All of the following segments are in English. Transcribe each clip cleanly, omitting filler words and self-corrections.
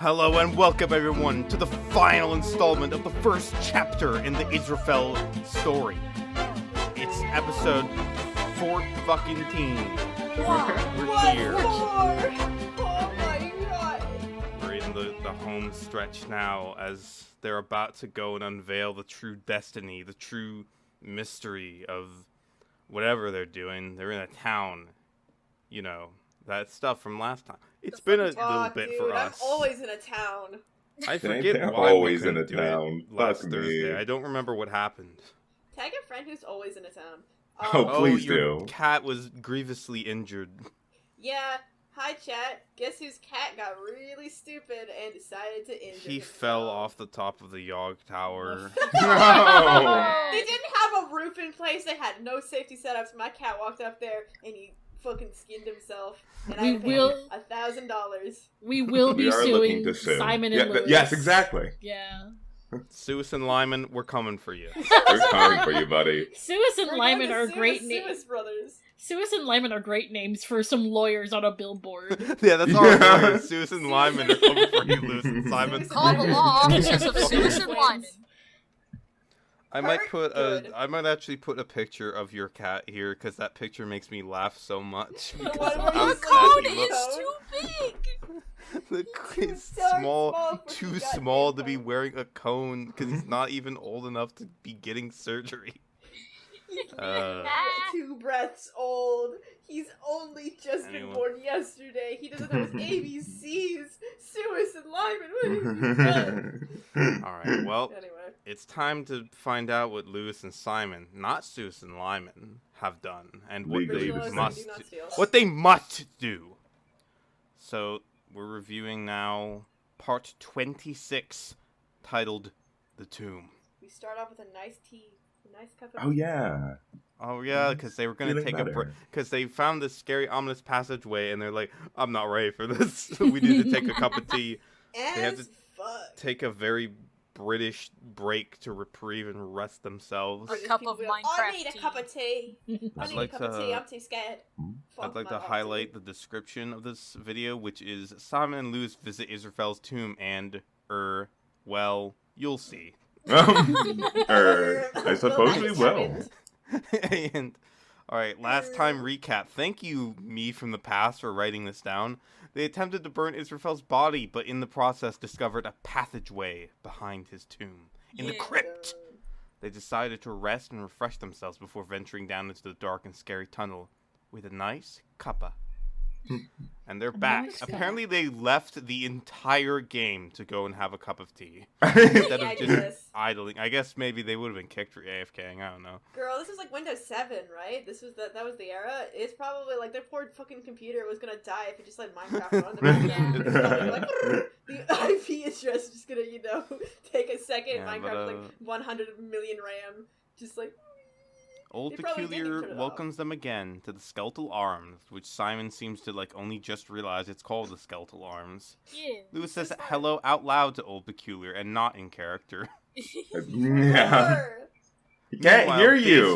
Hello and welcome everyone to the final installment of the first chapter in the Israphel story. It's episode 14. We're here. Oh my god. We're in the home stretch now as they're about to go and unveil the true destiny, the true mystery of whatever they're doing. They're in a town. You know, that stuff from last time. It's been a little bit dude, for us. I'm always in a town. I forget They're why always we in a couldn't do town. it last Fuck Thursday. me. I don't remember what happened. Tag a friend who's always in a town. Oh, please your do. cat was grievously injured. Yeah. Hi, chat. Guess whose cat got really stupid and decided to injure He himself? fell off the top of the Yog Tower. No! They didn't have a roof in place. They had no safety setups. My cat walked up there and he fucking skinned himself. And I paid $1,000. We will be We are looking suing to sue. Simon and Lewis. Yes, exactly. Yeah. Suis and Lyman, we're coming for you. We're coming for you, buddy. Suis and We're Lyman going are to sue great the names. Suis brothers. Suis and Lyman are great names for some lawyers on a billboard. Yeah, that's our Yeah. lawyers. Suis and Lyman are coming for you, Lewis and Simon. Call the law officers of Suis and Lyman. I might Good. I might actually put a picture of your cat here because that picture makes me laugh so much. What Because were how you The sad cone he looks. is too big! It's So small, small for too the goddamn small to be cone. wearing a cone because he's not even old enough to be getting surgery. Two breaths old. He's only just Anyway. been born yesterday. He doesn't know his ABCs. Suis and Lyman. Alright, well, Anyway. it's time to find out what Lewis and Simon, not Suis and Lyman, have done and what they Legally. must Do not steal. what they must do. So we're reviewing now part 26, titled "The Tomb." We start off with a nice tea. A nice cup of Oh, yeah. Oh yeah, because they were gonna Feeling take a break better. because they found this scary, ominous passageway, and they're like, "I'm not ready for this. We need to take a cup of tea." As have to fuck. Take a very British break to reprieve and rest themselves. A cup of I Minecraft need a tea. cup of tea. I I'd need like a cup of tea. to- I'm too scared. Fuck I'd like my to mom, highlight too. the description of this video, which is Simon and Lewis visit Israphel's tomb and, well, you'll see. I suppose we will. And, alright, last time recap. Thank you, me from the past, for writing this down. They attempted to burn Israphel's body, but in the process discovered a passageway behind his tomb. In the Yeah. crypt! They decided to rest and refresh themselves before venturing down into the dark and scary tunnel with a nice cuppa. And they're back. nice cuppa. Apparently they left the entire game to go and have a cup of tea. Instead Yeah, I of did just this. idling. I guess maybe they would have been kicked for AFKing, I don't know. Girl, this was like Windows 7, right? This was that was the era. It's probably like their poor fucking computer was gonna die if it just let Minecraft run. Yeah. It's probably like, the IP address is just gonna, take a second. Yeah, Minecraft but, like 100 million RAM. Just like Old They probably didn't Peculiar turn it welcomes them again to the Skeletal Arms, which Simon seems to only just realize it's called the Skeletal Arms. Yeah. Lewis says hello out loud to Old Peculiar and not in character. Yeah. He can't Meanwhile, hear you.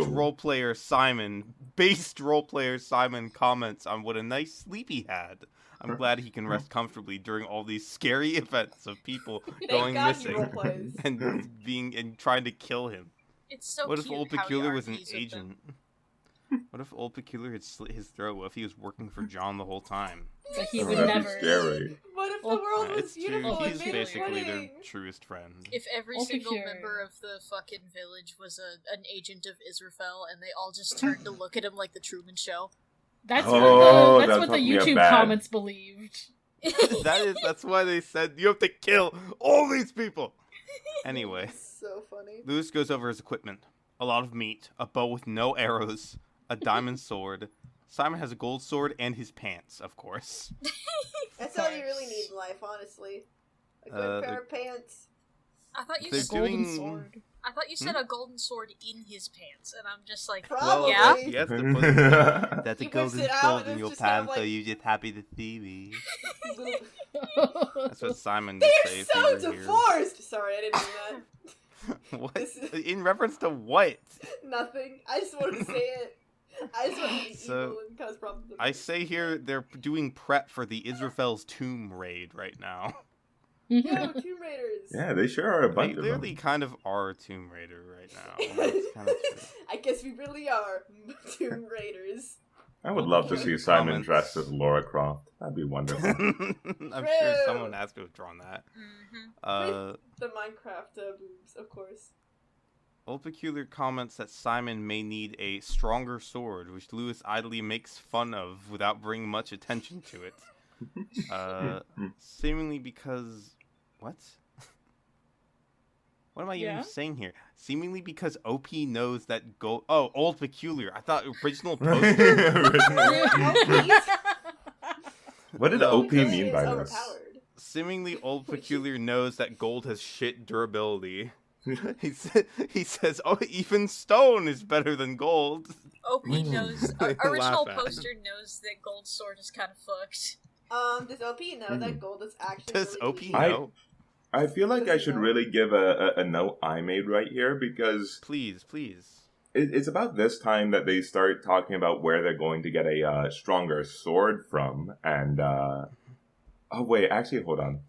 Based roleplayer Simon comments on what a nice sleep he had. I'm glad he can rest comfortably during all these scary events of people going God he missing roleplays. and trying to kill him. It's so What if cute Old how he Peculiar was an argues with them. agent? What if Old Peculiar had slit his throat? What if he was working for John the whole time? But he Oh, would that'd be never. scary. What if the Oh, world was It's true. beautiful and He's made basically their pudding? truest friend. If every Old single Peculiar. member of the fucking village was an agent of Israphel and they all just turned to look at him like the Truman Show. That's Oh, what the, that's that's what the what we are YouTube bad. comments believed. That's why they said you have to kill all these people. Anyway, So funny. Lewis goes over his equipment. A lot of meat, a bow with no arrows, a diamond sword. Simon has a gold sword and his pants, of course. That's all you really need in life, honestly. A good pair of pants. I thought you They're said, Golden doing- sword. I thought you said a golden sword in his pants, and I'm just like, Probably. yeah. You have to put that's a He whips golden it out sword and in it's your just kind of pants, so like- you're just happy to see me. Little- That's what Simon would say They're if he so were here. divorced! Sorry, I didn't mean that. What? This is- In reference to what? Nothing. I just wanted to say it. I just wanted to be So, evil and cause problems. I say here they're doing prep for the Israphel's tomb raid right now. Yo, Tomb Raiders. Yeah, they sure are a They bunch of literally them. kind of are Tomb Raider right now. That's kind of true. I guess we really are Tomb Raiders. I would love to see Simon Comments. dressed as Laura Croft. That'd be wonderful. I'm sure someone has to have drawn that. Mm-hmm. The Minecraft boobs, of course. Old Peculiar comments that Simon may need a stronger sword, which Lewis idly makes fun of without bringing much attention to it. Seemingly because... What? What am I even saying here? Seemingly because OP knows that Gold... Oh, Old Peculiar. I thought original poster. What did No. OP mean by this? Overpowered. Seemingly Old Peculiar knows that gold has shit durability. He says, oh, even stone is better than gold. OP knows. They Original laugh at poster knows that Gold Sword is kind of fucked. Does OP know that gold is actually Does really OP cheap? know? I feel like I should really give a note I made right here because Please. it's about this time that they start talking about where they're going to get a stronger sword from. And, oh wait, actually, hold on.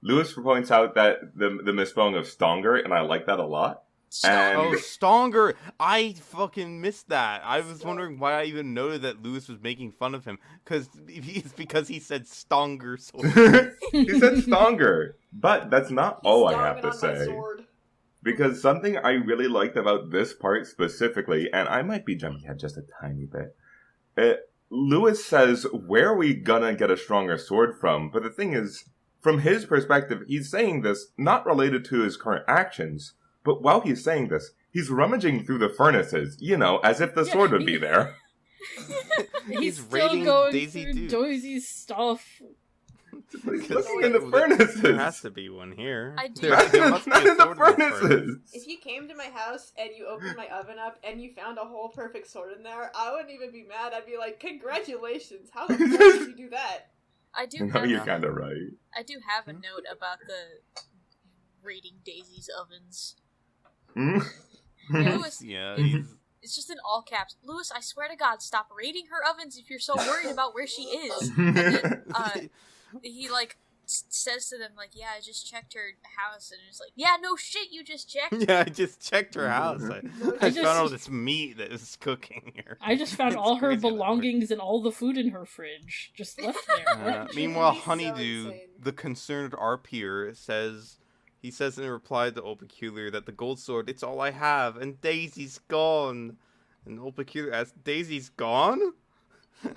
Lewis points out that the misspelling of Stonger, and I like that a lot. And Oh, Stonger! I fucking missed that. I was wondering why I even noted that Lewis was making fun of him. It's because he said Stonger sword. he said Stonger, but that's not all I have Stomping to on my say. sword. Because something I really liked about this part specifically, and I might be jumping ahead just a tiny bit, Lewis says, where are we gonna get a stronger sword from? But the thing is, from his perspective, he's saying this not related to his current actions, but while he's saying this, he's rummaging through the furnaces, as if the sword would be there. He's He's still raiding going Daisy through Duke. Daisy's stuff. He's looking in the furnaces. There has to be one here. I do. There must It's be not a in the sword furnace. furnaces. If you came to my house and you opened my oven up and you found a whole perfect sword in there, I wouldn't even be mad. I'd be like, congratulations, how the fuck did you do that? I do No, have. you're kind of right. I do have a note about the raiding Daisy's ovens. Lewis, Yeah, it's just in all caps. Lewis, I swear to God, stop raiding her ovens if you're so worried about where she is. And then, he says to them yeah, I just checked her house, and it's like, yeah, no shit, you just checked. Yeah, I just checked her house. I just- found all this meat that is cooking here. I just found It's all her crazy how that belongings and all the food in her fridge just left there. Meanwhile, He's so Honeydew, insane. the concerned RPer, says in reply to Old Peculiar that the gold sword, it's all I have, and Daisy's gone. And Old Peculiar asks, Daisy's gone?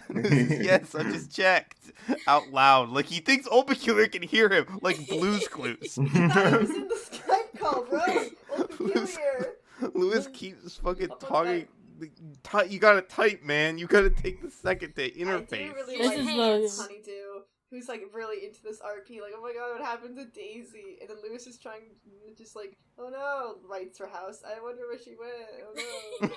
And he says, yes, I just checked. Out loud. Like, he thinks Old Peculiar can hear him, like Blue's Clues. He thought he was in the Skype call, bro. Old Peculiar. Lewis keeps fucking Almost talking. You gotta type, man. You gotta take the second to I do interface. really This like is the- Honeydew, who's really into this RP. Like, oh my god, what happened to Daisy? And then Lewis is trying, just oh no, writes her house. I wonder where she went. Oh no.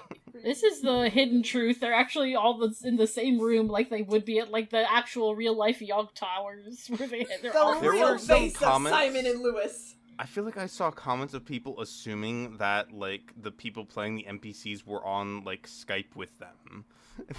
This is the hidden truth. They're actually all in the same room like they would be at the actual real life Yog Towers where they're all the There real were some face of comments- Simon and Lewis. I feel like I saw comments of people assuming that the people playing the NPCs were on Skype with them,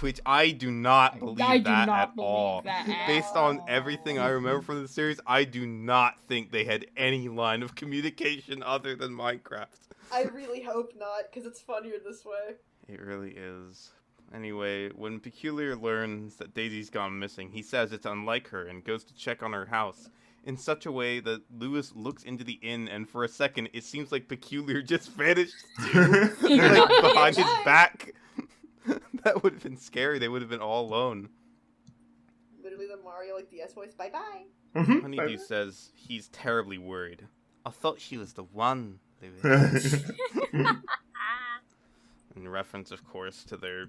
which I do not believe I do that not at believe all. that at Based on all. everything I remember from the series, I do not think they had any line of communication other than Minecraft. I really hope not, because it's funnier this way. It really is. Anyway, when Peculiar learns that Daisy's gone missing, he says it's unlike her and goes to check on her house in such a way that Lewis looks into the inn, and for a second, it seems like Peculiar just vanished too, behind his back. That would have been scary. They would have been all alone. Literally the Mario DS voice. Bye bye. Honeydew says he's terribly worried. I thought she was the one, Lewis. In reference, of course, to their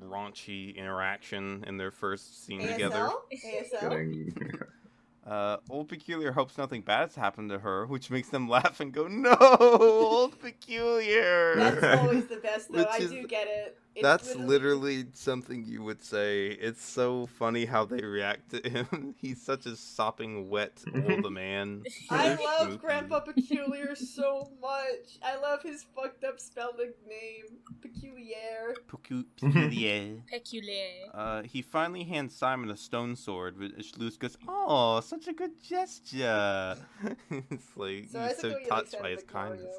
raunchy interaction in their first scene together. ASL? Old Peculiar hopes nothing bad's happened to her, which makes them laugh and go, no, Old Peculiar! That's always the best, though. Which I is- do get it. That's literally something you would say. It's so funny how they react to him. He's such a sopping wet old man. I So love schmoopy. Grandpa Peculiar so much. I love his fucked up spelling name, Peculiar. Peculiar. Peculiar. He finally hands Simon a stone sword, which Lewis goes, "Oh, such a good gesture." It's like So he's so touched by his kindness.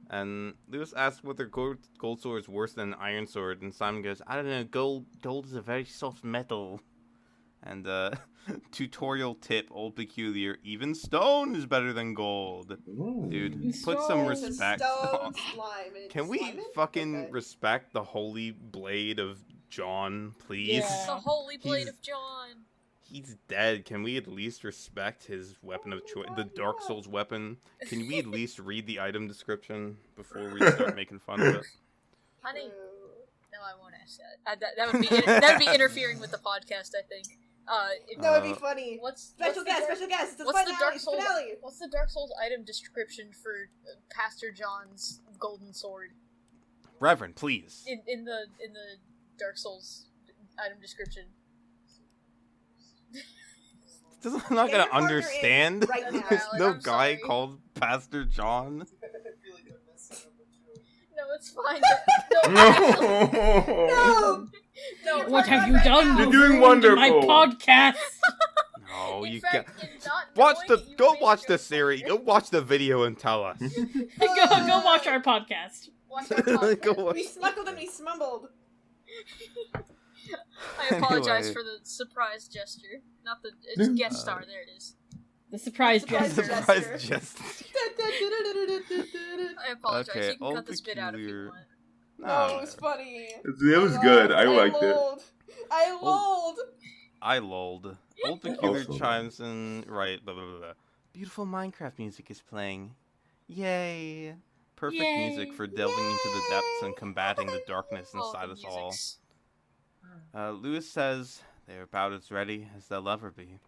And Lewis asks whether gold sword is worse than an iron sword, and Simon goes, "I don't know. Gold is a very soft metal." And tutorial tip, old peculiar, even stone is better than gold. Ooh. Dude, put some Stone. respect. Stone slime. And Can we slime? fucking Okay. respect the holy blade of John, please? Yeah. The holy blade He's- of John. He's dead. Can we at least respect his weapon of choice, the Dark Souls weapon? Can we at least read the item description before we start making fun of it? Honey, True. no, I won't ask that. That would be interfering with the podcast, I think. No, it'd be funny. What's Special the guest, Dark- special guest. It's the What's the finale. Dark It's Souls? finale. What's the Dark Souls item description for Pastor John's golden sword Reverend, please. in the Dark Souls item description? I'm not Get gonna your partner in understand. right now. There's no I'm guy sorry. called Pastor John. No, it's fine. No. No, What have you right done? now. You're You've doing ruined my wonderful. podcast. No, In you fact, got. in not Watch knowing the. that you Go made watch the jokes series. on Go there- watch the video and tell us. go watch our podcast. Watch our podcast. Go watch. We smuggled and we smumbled. I apologize Anyway. for the surprise gesture. Not the it's guest star. There it is. The surprise Surprise gesture. Surprise gesture. gesture. I apologize. Okay, You can old cut this bit out if you peculiar- want. No, it was funny. It was good. I liked it. I lulled. I lulled. Old Peculiar Also. chimes in. Right. Blah, blah, blah, blah. Beautiful Minecraft music is playing. Yay. Perfect Yay. music for delving into the depths and combating the darkness Oh, inside the us all. music's- Lewis says they're about as ready as they'll ever be.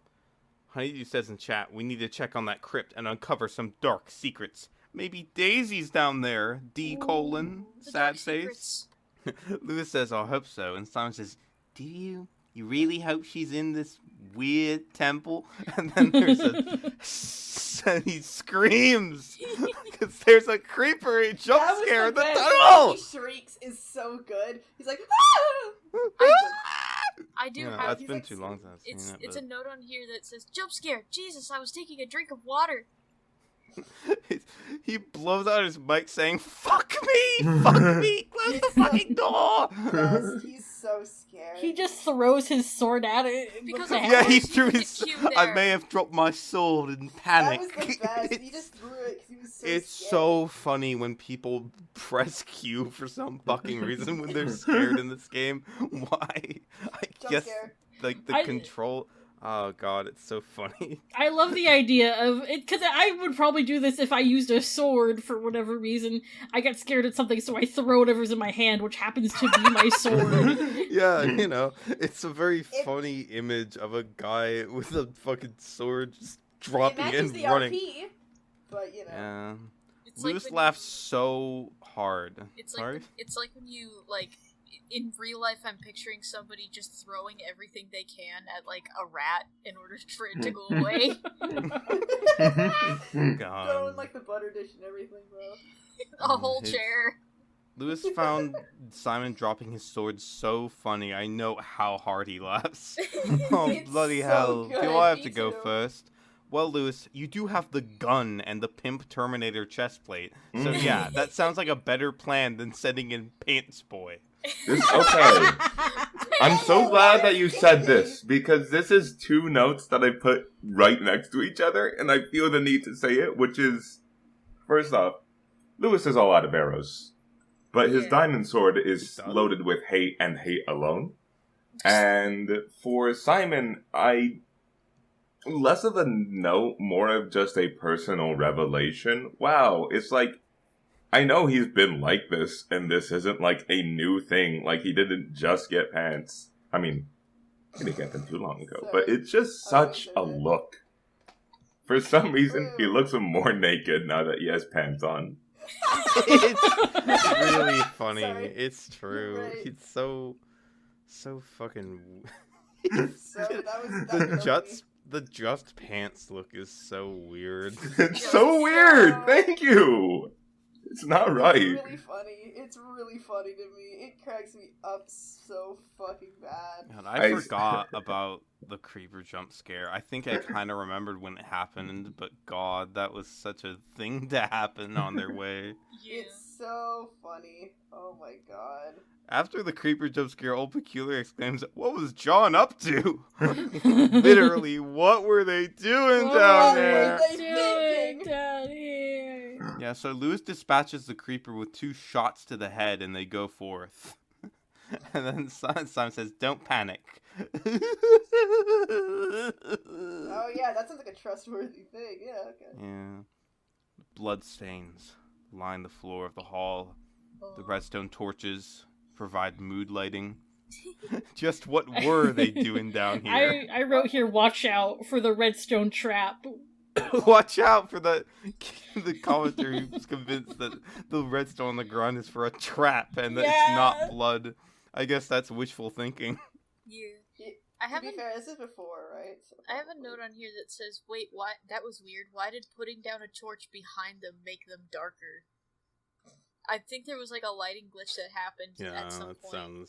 Honeydew says in chat, we need to check on that crypt and uncover some dark secrets. Maybe Daisy's down there. D colon. The Sad dark face. secrets. Lewis says, I hope so. And Simon says, do you? You really hope she's in this weird temple? And then there's and he screams because there's a creeper. He jump That was scare in the best. tunnel. He shrieks is so good. He's like, I do Yeah, have. it's been like, too long since I've It's seen it. it's a note on here that says jump scare. Jesus, I was taking a drink of water. He blows out his mic saying, "Fuck me, fuck me, close the fucking door." he's so scared. He just throws his sword at it. Because with of the Yeah, hand. he course threw you his. get cute I there. may have dropped my sword in that panic. was the best. He just threw it because he was so It's scared. so funny when people press Q for some fucking reason when they're scared in this game. Why? I Jump guess scare. like the I- control. Oh god, it's so funny. I love the idea of it because I would probably do this if I used a sword for whatever reason. I get scared at something, so I throw whatever's in my hand, which happens to be my sword. Yeah, you know, it's a very funny image of a guy with a fucking sword just It dropping matches and the running. RP, but you know. Yeah. It's like Lewis when laughs so hard. It's like Sorry? it's like when you like in real life. I'm picturing somebody just throwing everything they can at like a rat in order for it to go away. God. Throwing like the butter dish and everything, bro. A whole His- chair. Lewis found Simon dropping his sword so funny. I know how hard he laughs. Oh, It's bloody so hell. good. Do I have Me to go too. first? Well, Lewis, you do have the gun and the Pimp Terminator chest plate. So yeah, that sounds like a better plan than sending in Pants Boy. Okay. I'm so glad that you said this, because this is two notes that I put right next to each other, and I feel the need to say it, which is, first off, Lewis is all out of arrows, but his Yeah. diamond sword is He's done. loaded with hate and hate alone. And for Simon, less of a note, more of just a personal revelation. Wow, it's like, I know he's been like this, and this isn't like a new thing. Like, he didn't just get pants. I mean, he didn't get them too long ago, but it's just such a look. For some reason, he looks more naked now that he has pants on. It's really funny. Sorry. It's true. You're right. It's so fucking. So that was definitely... The just pants look is so weird. It's so weird. Thank you. It's not right. It's really funny. It's really funny to me. It cracks me up so fucking bad. God, I forgot about the creeper jump scare. I think I kind of remembered when it happened, but God, that was such a thing to happen on their way. Yeah. It's so funny. Oh my god. After the creeper jump scare, Old Peculiar exclaims, "What was John up to?" Literally, what were they doing down there? What were they thinking? down here? Yeah, so Lewis dispatches the creeper with 2 shots to the head, and they go forth. And then Simon says, "Don't panic." Oh yeah, that sounds like a trustworthy thing. Yeah, okay. Yeah. Blood stains line the floor of the hall. The redstone torches provide mood lighting. Just what were they doing down here? I wrote here, watch out for the redstone trap. Watch out for the commenter who's convinced that the redstone on the ground is for a trap and that it's not blood. I guess that's wishful thinking. Yeah. To be fair, this is before, right? So I have a note on here that says, "Wait, why? That was weird. Why did putting down a torch behind them make them darker?" I think there was like a lighting glitch that happened at some point.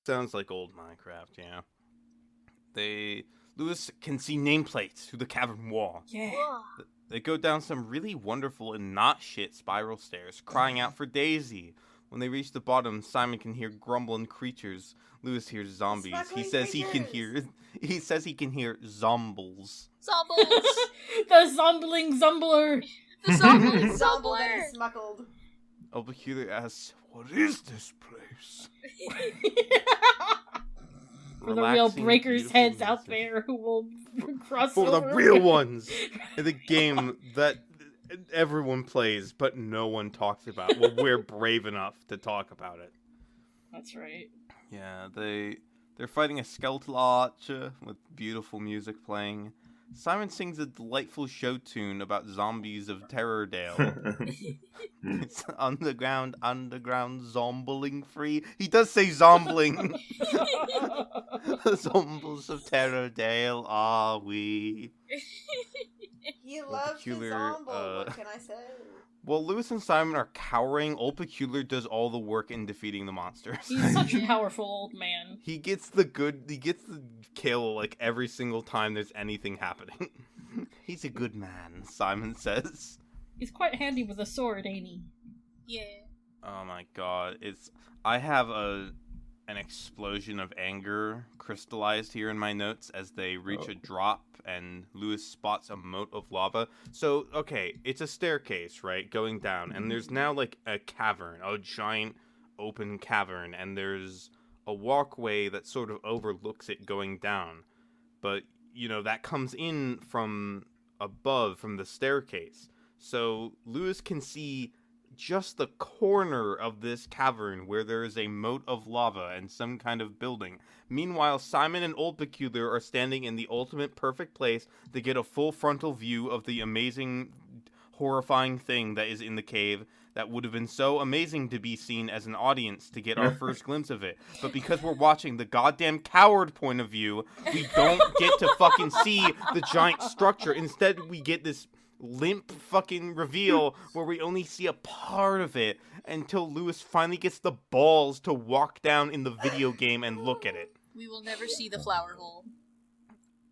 Sounds like old Minecraft. Yeah. Lewis can see nameplates through the cavern wall. Yeah. They go down some really wonderful and not shit spiral stairs, crying out for Daisy. When they reach the bottom, Simon can hear grumbling creatures. Lewis hears zombies. He says he can hear zombles. Zombles! The zombling zumbler! The zombling Zomble zumbler! that is smuggled. Old Peculiar asks, "What is this place?" For the real Relaxing, breakers beautiful heads out music. there who will cross For over. the real ones in the game that everyone plays, but no one talks about. Well, we're brave enough to talk about it. That's right. Yeah, they're fighting a skeletal archer with beautiful music playing. Simon sings a delightful show tune about zombies of Terrordale. It's underground, zombling free. He does say zombling. The zombles of Terrordale are we. He loves the Peculiar, zomble. What can I say? While Lewis and Simon are cowering, Old Peculiar does all the work in defeating the monsters. He's such a powerful old man. He gets the kill like every single time there's anything happening. He's a good man, Simon says. He's quite handy with a sword, ain't he? Yeah. Oh my god, I have an explosion of anger crystallized here in my notes as they reach a drop and Lewis spots a moat of lava. So, okay, it's a staircase, right, going down, and there's now like a cavern, a giant open cavern, and there's a walkway that sort of overlooks it going down. But, you know, that comes in from above, from the staircase. So Lewis can see just the corner of this cavern where there is a moat of lava and some kind of building. Meanwhile, Simon and Old Peculiar are standing in the ultimate perfect place to get a full frontal view of the amazing, horrifying thing that is in the cave that would have been so amazing to be seen as an audience to get our first glimpse of it. But because we're watching the goddamn coward point of view, we don't get to fucking see the giant structure. Instead, we get this limp fucking reveal where we only see a part of it until Lewis finally gets the balls to walk down in the video game and look at it. We will never see the flower hole.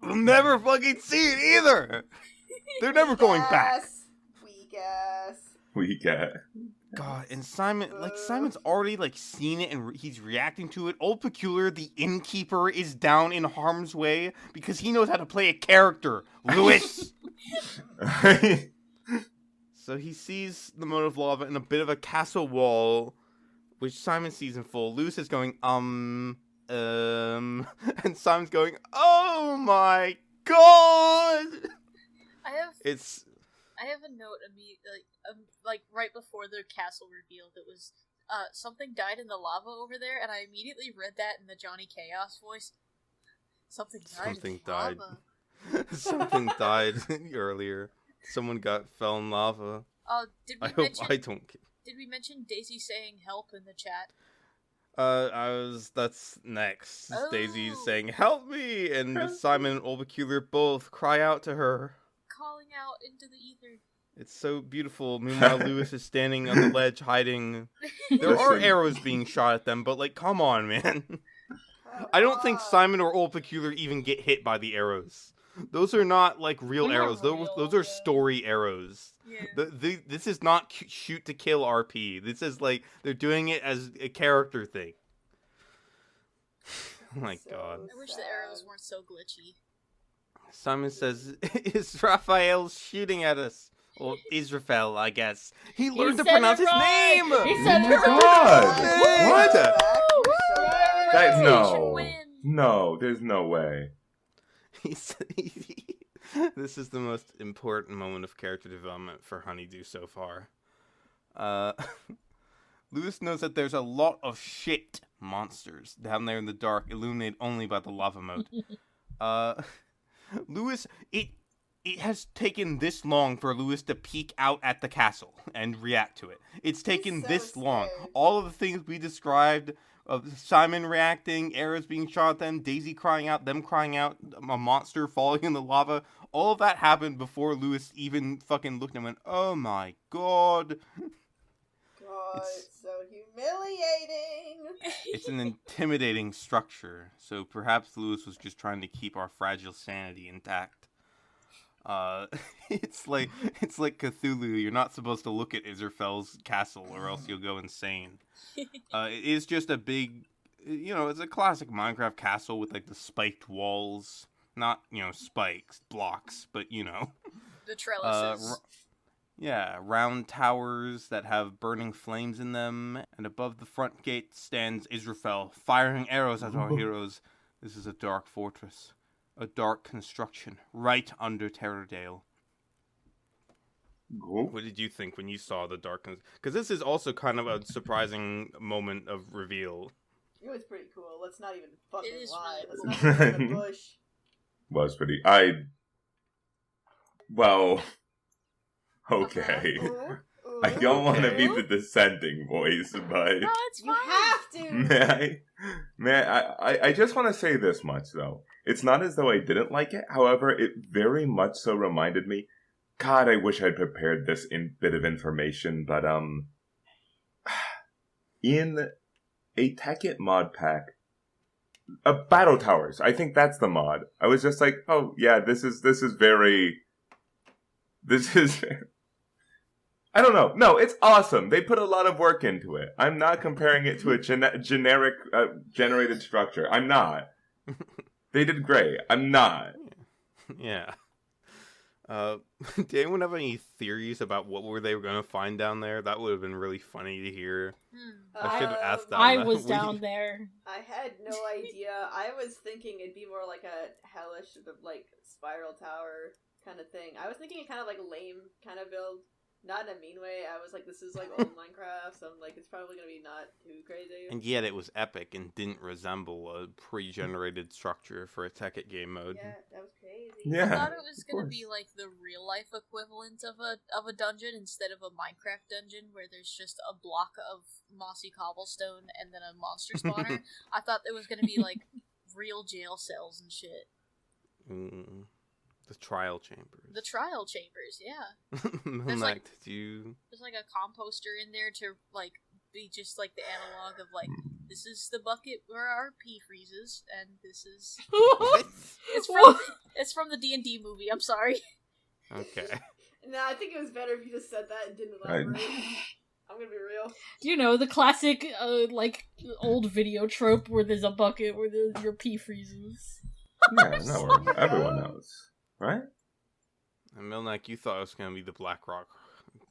We'll never fucking see it either. They're never going back. Weak ass. Weak ass. God, and Simon's already seen it and he's reacting to it. Old Peculiar, the innkeeper, is down in harm's way because he knows how to play a character. Lewis. So he sees the moat of lava and a bit of a castle wall, which Simon sees in full. Lewis is going, and Simon's going, oh my god! I have a note immediately, like right before the castle revealed. It was something died in the lava over there, and I immediately read that in the Johnny Chaos voice. Something died. Something died earlier. Someone fell in lava. Did I we hope mention? I don't. Did we mention Daisy saying help in the chat? That's next. Daisy's Oh. saying, "Help me!" and Simon and Orbicular both cry out to her. Calling out into the ether. It's so beautiful. Meanwhile, Lewis is standing on the ledge hiding. There are Listen. arrows being shot at them, but, like, come on, man. I don't think Simon or Orbicular even get hit by the arrows. Those are not, like, real They're not arrows. real, Those are yeah. story arrows. Yeah. This is not shoot to kill RP. This is, like, they're doing it as a character thing. Oh my god. I wish the arrows weren't so glitchy. Simon says, Israphel shooting at us. Or Israphel, I guess. He learned to said pronounce it his right! name! He said Oh it my right! God! Pronunciation No. win. No, there's no way. This is the most important moment of character development for Honeydew so far. Lewis knows that there's a lot of shit monsters down there in the dark, illuminated only by the lava moat. Lewis, it has taken this long for Lewis to peek out at the castle and react to it. It's taken so this long. scared. All of the things we described, of Simon reacting, arrows being shot at them, Daisy crying out, them crying out, a monster falling in the lava, all of that happened before Lewis even fucking looked and went, oh my god. God, It's- it's so humiliating. It's an intimidating structure, so perhaps Lewis was just trying to keep our fragile sanity intact. It's like Cthulhu. You're not supposed to look at Israphel's castle, or else you'll go insane. It is just a big, it's a classic Minecraft castle with like the spiked walls, not spikes, blocks, but The trellises. round towers that have burning flames in them, and above the front gate stands Israphel, firing arrows at our heroes. This is a dark fortress, a dark construction, right under Terrordale. Cool. What did you think when you saw the dark? Because this is also kind of a surprising moment of reveal. It was pretty cool. Let's not even fucking It is lie. really Let's cool. not even in the bush. Was pretty. Well, okay. Ooh, I don't want to Okay. be the dissenting voice, but No, it's You fine. have to. I just want to say this much though. It's not as though I didn't like it. However, it very much so reminded me. God, I wish I'd prepared this bit of information, but in a Tekkit mod pack, Battle Towers. I think that's the mod. I was just like, oh yeah, this is very. I don't know. No, it's awesome. They put a lot of work into it. I'm not comparing it to a generic generated structure. I'm not. They did great. I'm not. Yeah. Did anyone have any theories about what they were going to find down there? That would have been really funny to hear. I should have asked that. I was down there. I had no idea. I was thinking it'd be more like a hellish, like spiral tower kind of thing. I was thinking it kind of like lame kind of build. Not in a mean way. I was like, this is like old Minecraft, so I'm like, it's probably gonna be not too crazy. And yet it was epic and didn't resemble a pre-generated structure for a Tekkit game mode. Yeah, that was crazy. Yeah. I thought it was of gonna course. be like the real life equivalent of a dungeon instead of a Minecraft dungeon where there's just a block of mossy cobblestone and then a monster spawner. I thought it was gonna be like real jail cells and shit. The trial chambers. The trial chambers, yeah. Milnak, like- did you... There's like a composter in there to like be just like the analog of like this is the bucket where our pee freezes and this is it's from the D&D movie. I'm sorry. Okay. No, I think it was better if you just said that and didn't elaborate. I'm gonna be real. You know, the classic, like, old video trope where there's a bucket where your pee freezes. Yeah, no, everyone knows, right? And Milnak, you thought it was going to be the Black Rock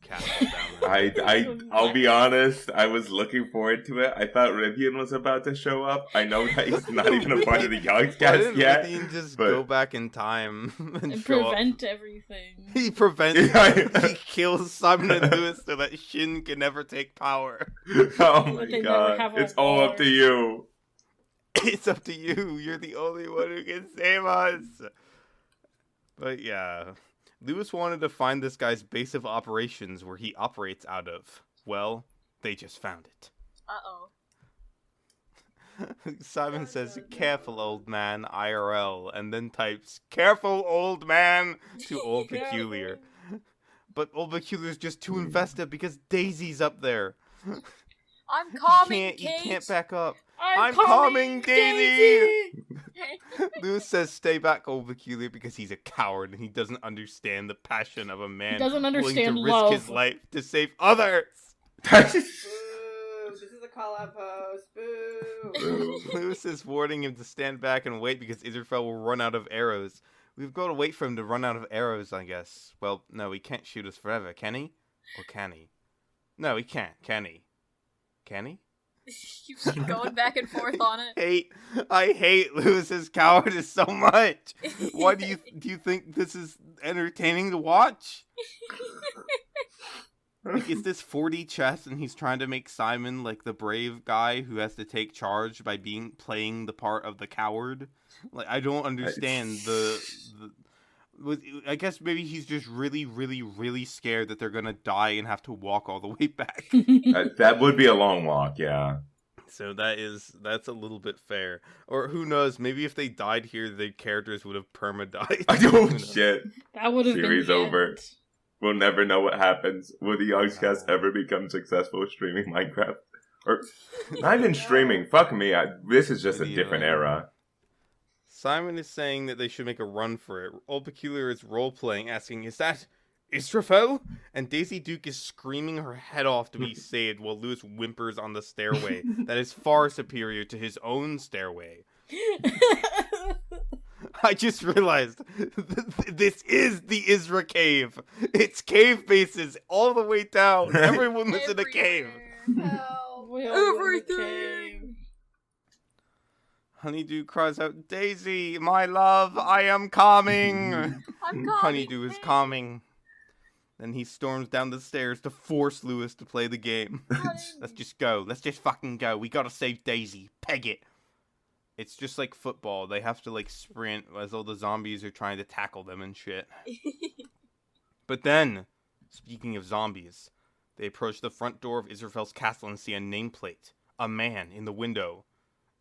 castle down there. I'll be honest, I was looking forward to it. I thought Rivian was about to show up. I know that he's not even a part of the Why Yogscast didn't yet. Rivian just but- go back in time and And show prevent everything. up? He prevents... Yeah. He kills Simon and Lewis so that Shin can never take power. Oh my But they never god, have a it's all up war. to you. It's up to you. You're the only one who can save us. But yeah. Lewis wanted to find this guy's base of operations where he operates out of. Well, they just found it. Uh-oh. Simon says, "Careful, old man, IRL," and then types, "Careful, old man," to Old Peculiar. But Old Peculiar's just too invested because Daisy's up there. I'm calming, He can't back up. I'm calming calming Daisy! Lewis says, "Stay back, Old Peculiar," because he's a coward and he doesn't understand the passion of a man doesn't willing understand to risk love. his life to save others. Boo! This is a call-out post. Boo! Lewis is warning him to stand back and wait because Israphel will run out of arrows. We've got to wait for him to run out of arrows, I guess. Well, no, he can't shoot us forever, can he? Or can he? No, he can't, can he? Can he? You keep going back and forth on it. I hate Lewis's cowardice so much. Why do you think this is entertaining to watch? Like, is this 4D chess and he's trying to make Simon like the brave guy who has to take charge by playing the part of the coward? Like, I don't understand I guess maybe he's just really, really, really scared that they're gonna die and have to walk all the way back. That would be a long walk, yeah. So that's a little bit fair. Or who knows, maybe if they died here, the characters would have perma-died. Oh, shit. That would have been Series the over. end. We'll never know what happens. Will the Yogscast ever become successful streaming Minecraft? Or, not even streaming. Fuck me. This is just a different era. Simon is saying that they should make a run for it. Old Peculiar is role-playing, asking, "Is that Israphel?" And Daisy Duke is screaming her head off to be saved while Lewis whimpers on the stairway that is far superior to his own stairway. I just realized this is the Isra cave. It's cave bases all the way down. Everyone was in a cave. Help. We all were in the Everything. Honeydew cries out, "Daisy, my love, I am coming." I'm calming. Honeydew is calming. Then he storms down the stairs to force Lewis to play the game. Let's just go. Let's just fucking go. We gotta save Daisy. Peg it. It's just like football. They have to like sprint as all the zombies are trying to tackle them and shit. But then, speaking of zombies, they approach the front door of Israphel's castle and see a nameplate. A man in the window.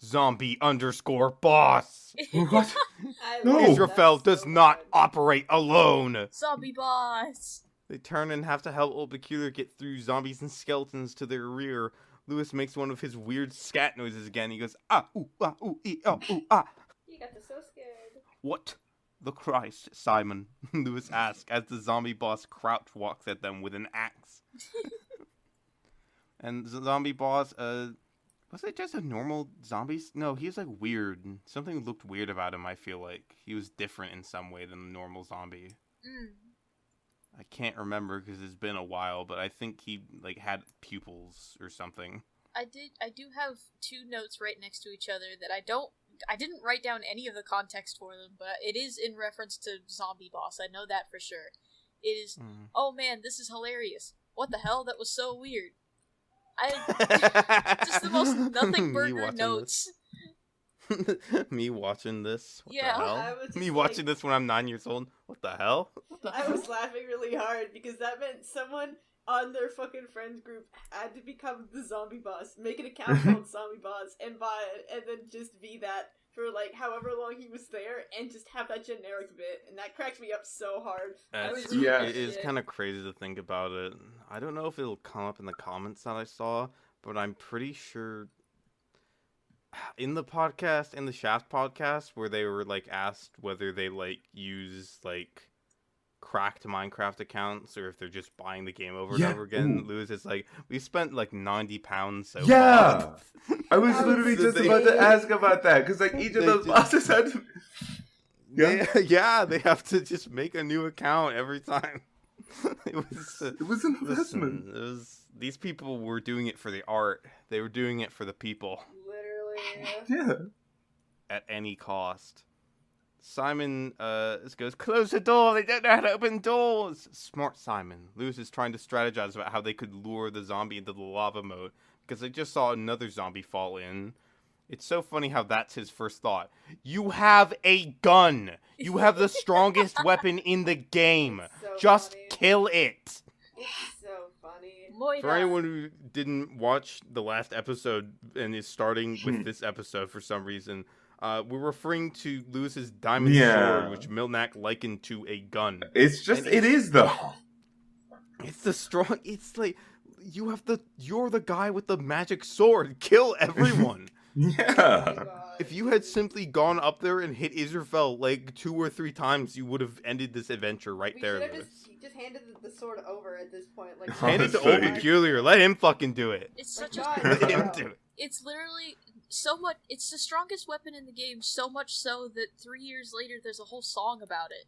Zombie_boss. What? I No. love Israphel that does so not much. operate alone. Zombie boss. They turn and have to help Old Peculiar get through zombies and skeletons to their rear. Lewis makes one of his weird scat noises again. He goes, "Ah, ooh, ah, ooh, ee, ah, ooh, ah." You got so scared. "What the Christ, Simon?" Lewis asks as the zombie boss crouch walks at them with an axe. And the zombie boss, was it just a normal zombie? No, he was like weird. Something looked weird about him, I feel like. He was different in some way than a normal zombie. I can't remember because it's been a while, but I think he like had pupils or something. I do have two notes right next to each other that I didn't write down any of the context for them, but it is in reference to Zombie Boss. I know that for sure. It is, "Oh man, this is hilarious. What the hell? That was so weird." Just the most nothing burger notes. Me watching this? What Yeah. the I hell? was just Me like- watching this when I'm 9 years old? What the hell? I was laughing really hard because that meant someone on their fucking friends group had to become the zombie boss, make an account called zombie boss, and buy it, and then just be that for like however long he was there, and just have that generic bit, and that cracked me up so hard. I was really Yeah. It is shit. kind of crazy to think about it. I don't know if it'll come up in the comments that I saw, but I'm pretty sure in the podcast, in the Shaft podcast, where they were like asked whether they like use like cracked Minecraft accounts or if they're just buying the game over and Yeah, over again, ooh. Lewis is like, "We spent like £90 so Yeah. far." I was I literally was just they- about to ask about that, because like each of They those just- bosses had to... Yeah, they have to just make a new account every time. It was It was an investment. listen, it was these people were doing it for the art. They were doing it for the people Literally. Yeah. at any cost. Simon goes, "Close the door. They don't know how to open doors." Smart Simon. Lewis is trying to strategize about how they could lure the zombie into the lava mode because they just saw another zombie fall in, It's so funny how that's his first thought. You have a gun. You have the strongest weapon in the game. So Just funny. kill it. It's so funny. Moira. For anyone who didn't watch the last episode and is starting with this episode for some reason, we're referring to Lewis's diamond sword, which Milnak likened to a gun. It's just, it is though. It's the strong. It's like you're the guy with the magic sword. Kill everyone. Yeah. Oh my God. If you had simply gone up there and hit Israphel like 2 or 3 times, you would have ended this adventure right We there. should have Lewis. just handed the sword over at this point. Like, Hand it to Honestly. Old Peculiar. Let him fucking do it. It's such God, a. Let him no. do it. It's literally so much. It's the strongest weapon in the game. So much so that 3 years later, there's a whole song about it.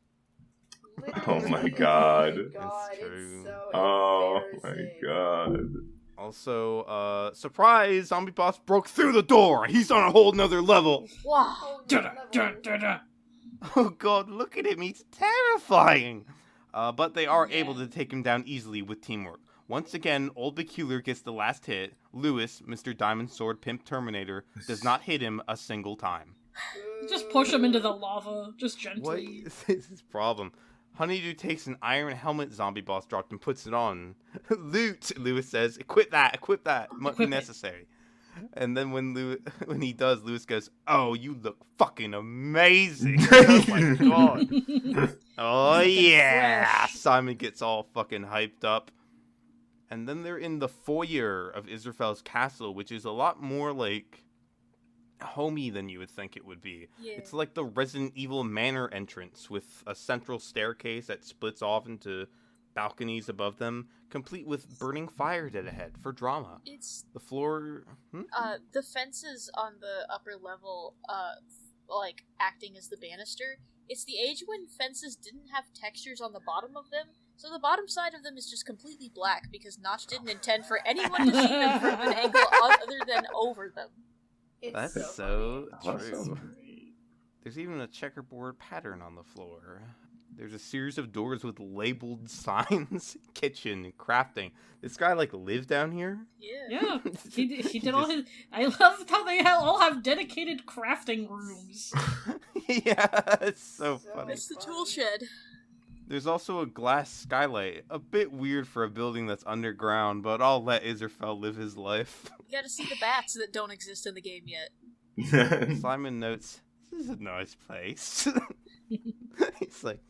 Oh my Literally, God. Oh my God, It's true. it's so Oh my embarrassing. god. Also, surprise! Zombie boss broke through the door. He's on a whole nother level. Wow. Oh, Da-da, level. da-da. Oh god, look at him. He's terrifying. But they are able to take him down easily with teamwork. Once again, Old Peculiar gets the last hit. Lewis, Mr. Diamond Sword Pimp Terminator, does not hit him a single time. Just push him into the lava, just What gently. is his problem? Honeydew takes an iron helmet zombie boss dropped and puts it on. Loot, Lewis says. Equip that. Might be Equip it. necessary. And then when he does, Lewis goes, "Oh, you look fucking amazing." Oh my god. Oh Looking yeah. fresh. Simon gets all fucking hyped up. And then they're in the foyer of Israphel's castle, which is a lot more like homey than you would think it would be. Yeah. It's like the Resident Evil Manor entrance with a central staircase that splits off into balconies above them, complete with burning fire dead ahead for drama. It's The floor... the fences on the upper level, like acting as the banister. It's the age when fences didn't have textures on the bottom of them, so the bottom side of them is just completely black because Notch didn't intend for anyone to see them from an angle other than over them. It's That's so so funny. true. Awesome. There's even a checkerboard pattern on the floor. There's a series of doors with labeled signs, kitchen, crafting. This guy, like, lives down here? Yeah. Yeah, he did all his. I love how they all have dedicated crafting rooms. Yeah, it's so So funny. It's the tool shed. There's also a glass skylight. A bit weird for a building that's underground, but I'll let Israphel live his life. You gotta see the bats that don't exist in the game yet. Simon notes, "This is a nice place." He's like,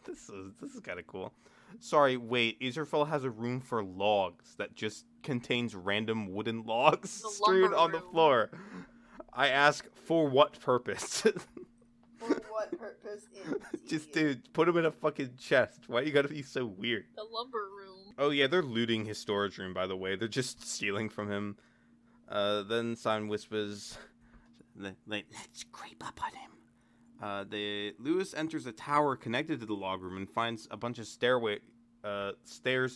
this is kind of cool. Sorry, wait, Israphel has a room for logs that just contains random wooden logs The strewn lumber on the room. floor. I ask, for what purpose? For what purpose? Just, dude, put them in a fucking chest. Why you gotta be so weird? The lumber room. Oh yeah, they're looting his storage room, by the way. They're just stealing from him. Then Simon whispers, let's creep up on him. Lewis enters a tower connected to the log room and finds a bunch of stairs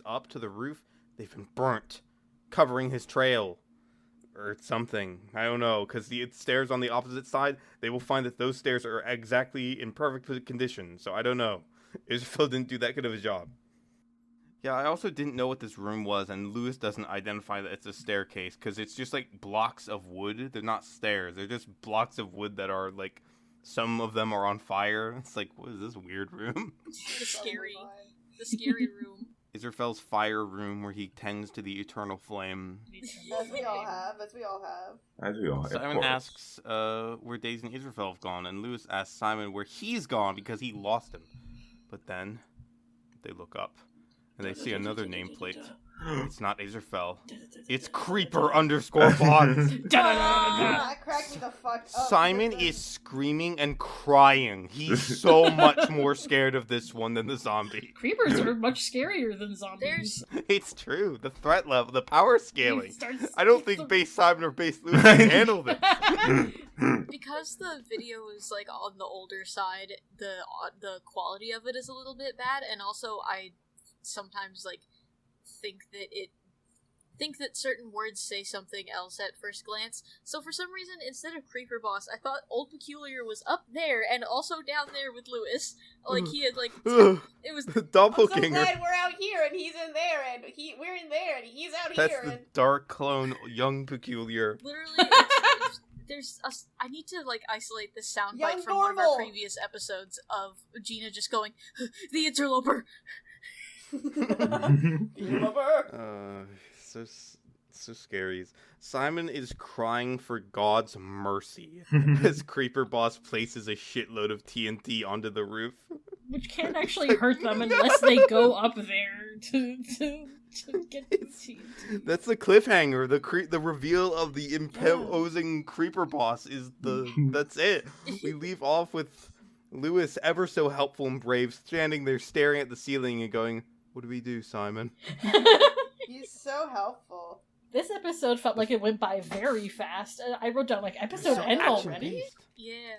up to the roof. They've been burnt, covering his trail. Or something. I don't know, because the stairs on the opposite side, they will find that those stairs are exactly in perfect condition, so I don't know. Israphel didn't do that good of a job. Yeah, I also didn't know what this room was, and Lewis doesn't identify that it's a staircase, because it's just like blocks of wood. They're not stairs, they're just blocks of wood that are like, some of them are on fire. It's like, what is this weird room? The scary room. Israphel's fire room where he tends to the eternal flame. As we all have. As we all, of Simon course. asks where Daisy and Israphel have gone, and Lewis asks Simon where he's gone because he lost him. But then they look up and they see another nameplate. It's not Israphel. It's Creeper_Bots. That cracked me the fuck up. Simon is screaming and crying. He's so much more scared of this one than the zombie. Creepers are much scarier than zombies. It's true. The threat level, the power scaling. He starts- I don't think base Simon or base Lewis can handle this. Because the video is like on the older side, the quality of it is a little bit bad, and also I sometimes like think that certain words say something else at first glance. So for some reason, instead of Creeper Boss, I thought Old Peculiar was up there and also down there with Lewis. Like he had like it was The I'm so doppelganger. glad we're out here and he's in there and we're in there and he's out That's here the and dark clone, young Peculiar. literally it's I need to like isolate this soundbite Young from one of our normal. previous episodes of Gina just going, "The interloper." So scary. Simon is crying for God's mercy as Creeper Boss places a shitload of TNT onto the roof. Which can't actually hurt them unless they go up there to get the TNT. That's the cliffhanger. The reveal of the imposing Creeper Boss is that's it. We leave off with Lewis, ever so helpful and brave, standing there staring at the ceiling and going, "What do we do, Simon?" He's so helpful. This episode felt like it went by very fast. I wrote down, like, episode So end action already? based. Yeah.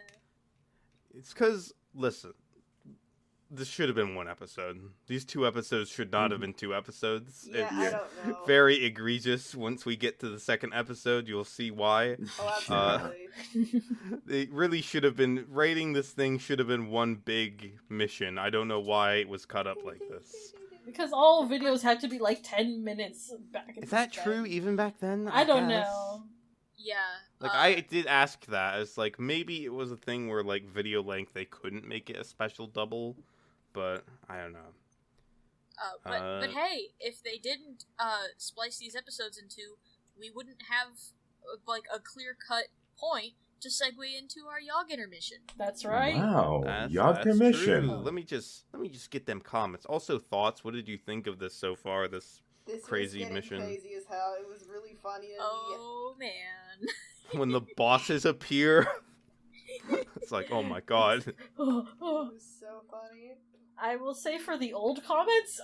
It's because, listen, this should have been one episode. These 2 episodes should not have been 2 episodes. Yeah, I don't know. Very egregious. Once we get to the second episode, you'll see why. Oh, absolutely. It really should have been, writing this thing should have been one big mission. I don't know why it was cut up like this. Because all videos had to be like 10 minutes back in Is that the day. true even back then? I don't guess? know. Yeah. Like, I did ask that. It's like, maybe it was a thing where, like, video length, they couldn't make it a special double, but I don't know. But hey, if they didn't splice these episodes in 2, we wouldn't have like a clear-cut point to segue into our Yog intermission. That's right. Wow, That's Yogscast. true. Let me just get them comments. Also, thoughts. What did you think of this so far? This This crazy was mission. Crazy as hell. It was really funny to me. Oh man. when the bosses appear, it's like, oh my god. It was so funny. I will say for the old comments,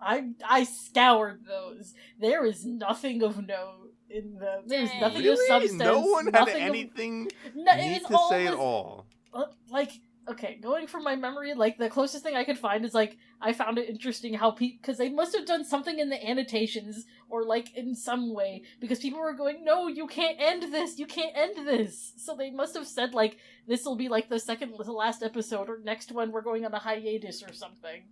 I scoured those. There is nothing of note in them. There's Dang. nothing of Really? substance. No one had nothing anything No, neat it's to say at all all. like, okay, going from my memory, like, the closest thing I could find is, like, I found it interesting how because they must have done something in the annotations, or, like, in some way, because people were going, no, you can't end this, you can't end this! So they must have said, like, this will be, like, the last episode, or next one we're going on a hiatus or something.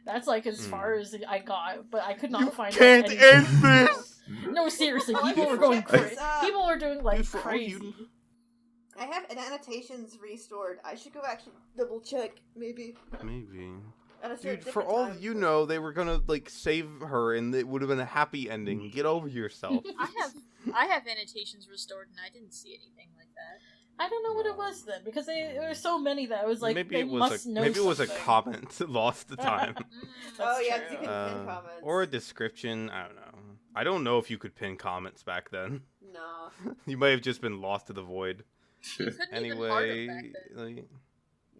That's, like, as far as I got, but I could not You find can't anything end else. this! No, seriously, Oh, people I were going forget crazy. this, People were doing, like, For all crazy. you- I have an annotations restored. I should go actually double check, maybe. Maybe. At a Dude, certain for different all time. you know, they were gonna, like, save her and it would have been a happy ending. Get over yourself. I have annotations restored and I didn't see anything like that. I don't know what it was then, because there were so many that I was like, maybe they it was must know maybe it was a something. comment lost to time. Oh, yeah, true. 'cause you can pin comments. Or a description. I don't know. I don't know if you could pin comments back then. No. You might have just been lost to the void. You couldn't even heart 'em Anyway, back then. like,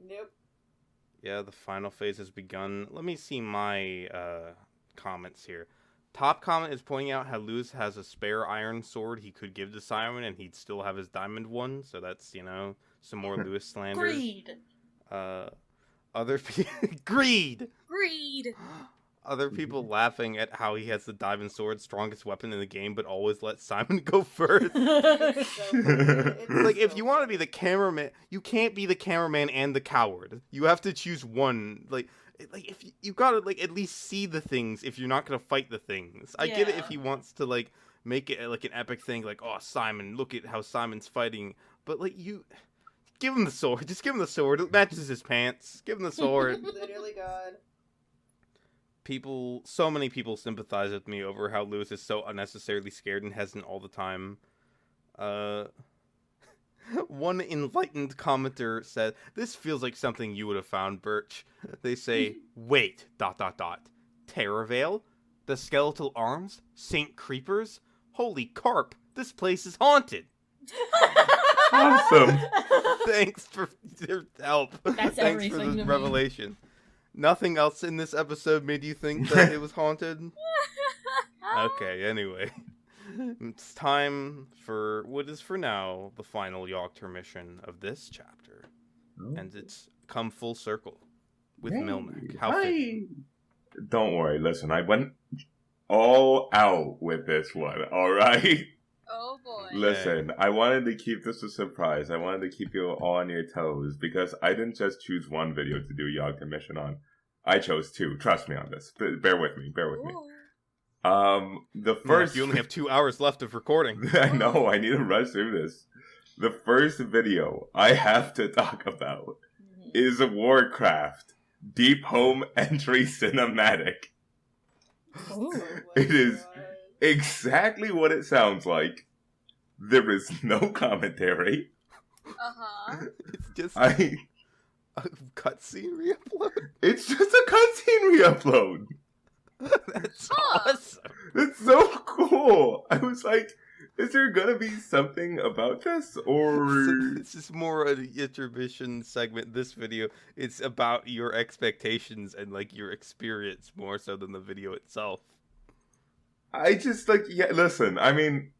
Nope. yeah, the final phase has begun. Let me see my comments here. Top comment is pointing out how Lewis has a spare iron sword he could give to Simon and he'd still have his diamond one. So that's, some more Lewis slander. Greed. Other greed. Greed! Other people laughing at how he has the diamond sword, strongest weapon in the game, but always let Simon go first. It's so funny. It's Like, if so you want to funny. be the cameraman, you can't be the cameraman and the coward. You have to choose one. Like if you gotta, like, at least see the things if you're not gonna fight the things. I get it Yeah. if he wants to, like, make it, like, an epic thing, like, oh, Simon, look at how Simon's fighting. But, like, you... Give him the sword. Just give him the sword. It matches his pants. Give him the sword. Literally, God. So many people sympathize with me over how Lewis is so unnecessarily scared and hesitant all the time. One enlightened commenter said, "This feels like something you would have found, Birch." They say, "Wait, ... Terravale? The skeletal arms? Saint Creepers? Holy carp, this place is haunted!" Awesome. Thanks for your help. That's Thanks everything for to this me. revelation. Nothing else in this episode made you think that it was haunted? Okay, anyway. It's time for what is for now the final Yogter mission of this chapter. And it's come full circle with Hey, Milnak. How fitting. Don't worry, listen, I went all out with this one, alright? Oh boy. Listen, I wanted to keep this a surprise. I wanted to keep you all on your toes because I didn't just choose one video to do Yogter mission on. I chose 2. Trust me on this. Bear with me. Ooh. The First, first... you only have 2 hours left of recording. I know, I need to rush through this. the first video I have to talk about is Warcraft Deep Home Entry Cinematic. Ooh. It is exactly what it sounds like. There is no commentary. It's just I. a cutscene re-upload. It's just a cutscene re-upload. That's Huh. awesome. It's so cool. I was like, is there gonna be something about this, or This is more an intermission segment. This video, it's about your expectations and like your experience more so than the video itself. I just like listen. I mean,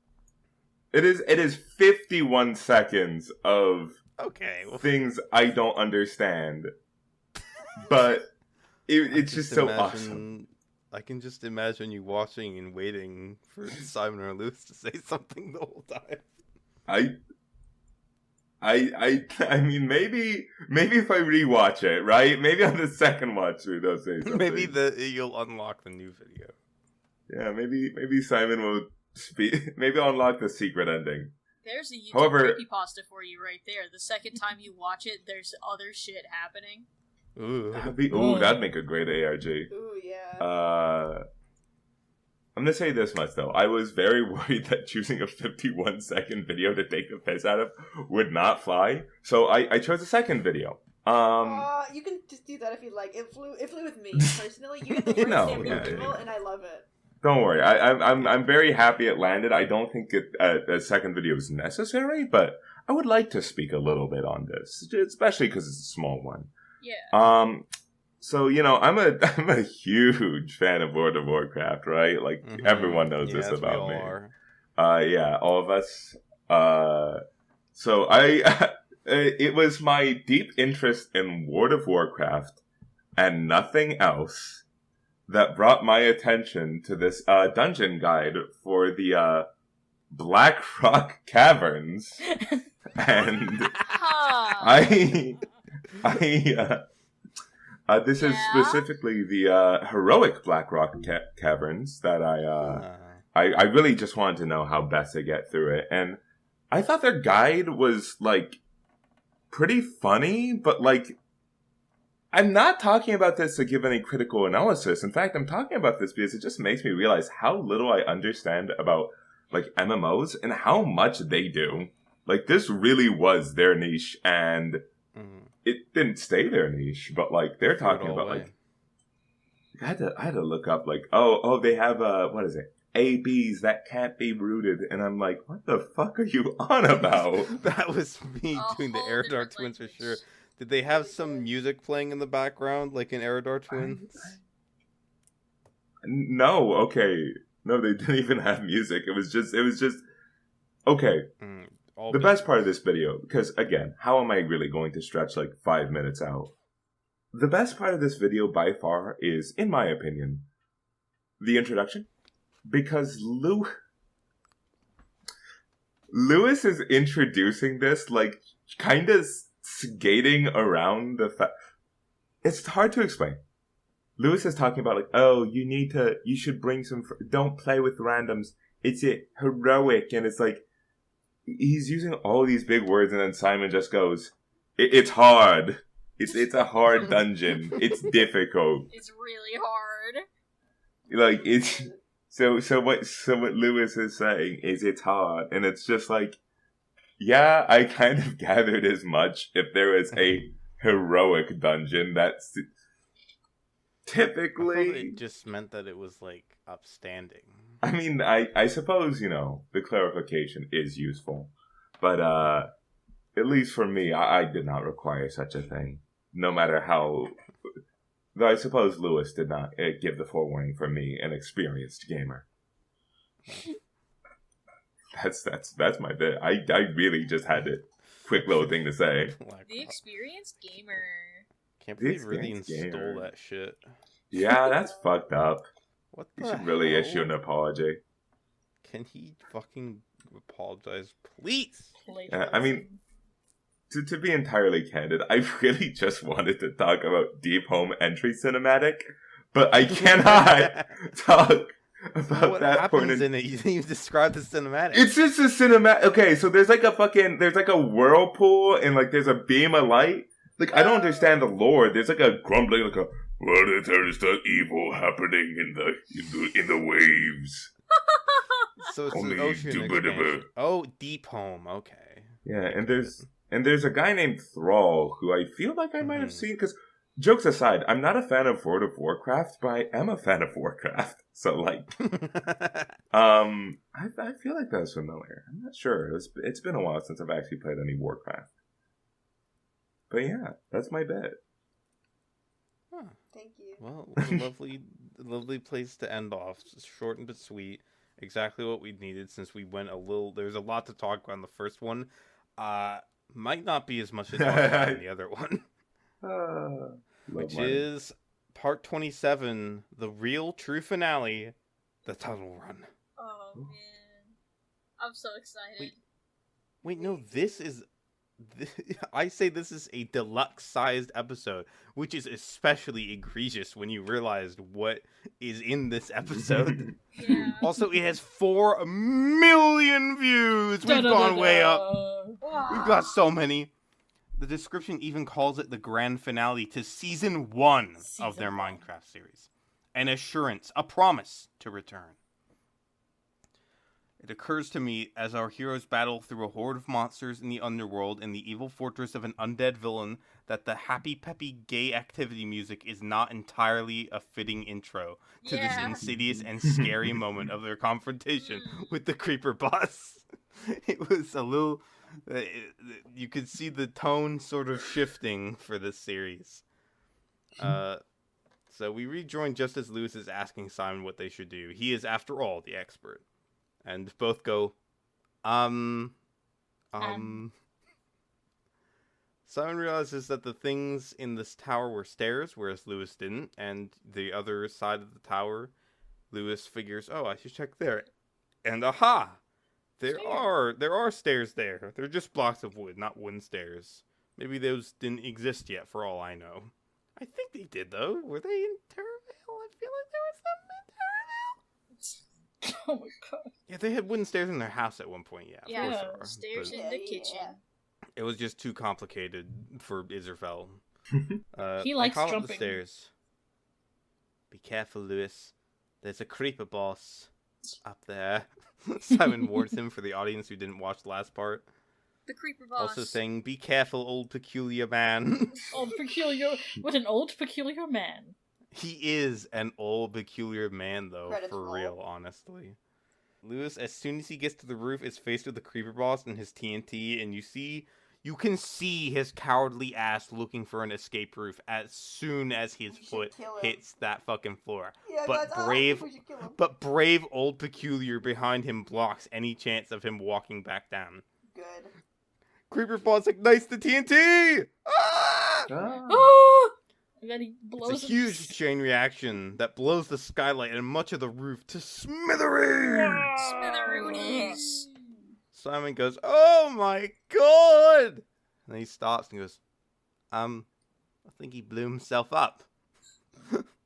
it is 51 seconds of Okay. Well, things I don't understand, but it's just so awesome. I can just imagine you watching and waiting for Simon or Lewis to say something the whole time. I mean, maybe if I rewatch it, right? Maybe on the second watch they'll say something. Maybe you'll unlock the new video. Yeah, maybe Simon will speak. Maybe I'll unlock the secret ending. There's a YouTube However- creepypasta for you right there. The second time you watch it, there's other shit happening. Ooh. That'd make a great ARG. Ooh, yeah. I'm gonna say this much though. I was very worried that choosing a 51-second video to take the piss out of would not fly. So I chose a second video. You can just do that if you like. It flew with me personally. You get the worst Samuel evil, and I love it. Don't worry. I'm very happy it landed. I don't think a second video is necessary, but I would like to speak a little bit on this, especially because it's a small one. Yeah. So I'm a huge fan of World of Warcraft, right? Like everyone knows this about me. Yeah, all of us. So it was my deep interest in World of Warcraft and nothing else that brought my attention to this dungeon guide for the Black Rock Caverns, and this is specifically the heroic Black Rock Caverns that I really just wanted to know how best to get through it, and I thought their guide was like pretty funny, but like I'm not talking about this to give any critical analysis. In fact, I'm talking about this because it just makes me realize how little I understand about like MMOs and how much they do. Like this really was their niche, and it didn't stay their niche, but like they're talking about like I had to look up like they have what is it? ABs that can't be rooted, and I'm like, what the fuck are you on about? That was me doing the Eridar Twins for sure. Did they have some music playing in the background like in Eridar Twins? No, okay. No, they didn't even have music. It was just okay. The best part of this video, because again, how am I really going to stretch like 5 minutes out? The best part of this video by far is, in my opinion, the introduction. Because Lewis is introducing this like kind of skating around the fact. It's hard to explain. Lewis is talking about like, you should bring some, don't play with randoms. It's heroic, and it's like, he's using all these big words, and then Simon just goes, it's hard. It's a hard dungeon. It's difficult. It's really hard. Like, it's, so what Lewis is saying is it's hard, and it's just like, yeah, I kind of gathered as much. If there was a heroic dungeon, that's typically... it just meant that it was, like, upstanding. I mean, I suppose, the clarification is useful. But, at least for me, I did not require such a thing. No matter how... Though I suppose Lewis did not give the forewarning for me, an experienced gamer. That's my bit. I really just had a quick little thing to say. The experienced gamer. Can't believe Rithian stole that shit. Yeah, that's fucked up. What You the should really hell? issue an apology. Can he fucking apologize, please? I mean, to be entirely candid, I really just wanted to talk about Deep Home Entry Cinematic, but I cannot talk about What that point. happens in it? You didn't even describe the cinematic. It's just a cinematic. Okay, so there's like a whirlpool and like there's a beam of light. Like I don't understand the lore. There's like a grumbling, like a what if there's the evil happening in the waves? So it's Only an ocean indubitably. expansion. Oh, Deep Home. Okay. Yeah, and there's a guy named Thrall who I feel like I might have Mhm. seen because jokes aside, I'm not a fan of World of Warcraft, but I am a fan of Warcraft. So like, I feel like that's familiar. I'm not sure. It's been a while since I've actually played any Warcraft. But yeah, that's my bet. Huh. Thank you. Well, it was a lovely place to end off. Just short but sweet. Exactly what we needed since we went a little... There's a lot to talk about in the first one. Might not be as much to talk about in the other one. Which is part 27, the real true finale, the Tunnel Run. Oh man, I'm so excited. Wait, no, this is... I say this is a deluxe-sized episode, which is especially egregious when you realize what is in this episode. Yeah. Also, it has 4 million views! We've gone way up! We've got so many. The description even calls it the grand finale to Season 1 of their Minecraft series. An assurance, a promise to return. It occurs to me as our heroes battle through a horde of monsters in the underworld in the evil fortress of an undead villain that the happy-peppy gay activity music is not entirely a fitting intro to this insidious and scary moment of their confrontation with the creeper boss. It was a little... you could see the tone sort of shifting for this series. So we rejoin just as Lewis is asking Simon what they should do. He is, after all, the expert. And both go, Simon realizes that the things in this tower were stairs, whereas Lewis didn't. And the other side of the tower, Lewis figures, I should check there. And aha! There are stairs there. They're just blocks of wood, not wooden stairs. Maybe those didn't exist yet, for all I know. I think they did, though. Were they in Terravale? I feel like there was some in Terravale. Oh my god. Yeah, they had wooden stairs in their house at one point, yeah. Yeah, Of course there are, stairs but in the kitchen. it was just too complicated for Israphel. He I likes call up jumping. the stairs. Be careful, Lewis. There's a creeper boss up there. Simon warns him for the audience who didn't watch the last part. The creeper boss. Also saying, be careful, old peculiar man. Old peculiar... What an old peculiar man. He is an old peculiar man, though, Credits for roll. real, honestly. Lewis, as soon as he gets to the roof, is faced with the creeper boss and his TNT, and you can see his cowardly ass looking for an escape roof as soon as his We should foot kill him. hits that fucking floor. Yeah, But guys, brave- we should kill him. But brave old peculiar behind him blocks any chance of him walking back down. Good. Creeper boss ignites the TNT! Ah! Ah! And then he blows It's a huge chain reaction that blows the skylight and much of the roof to smithereens! Smitheroonies. Simon goes, oh my god! And then he stops and goes, I think he blew himself up.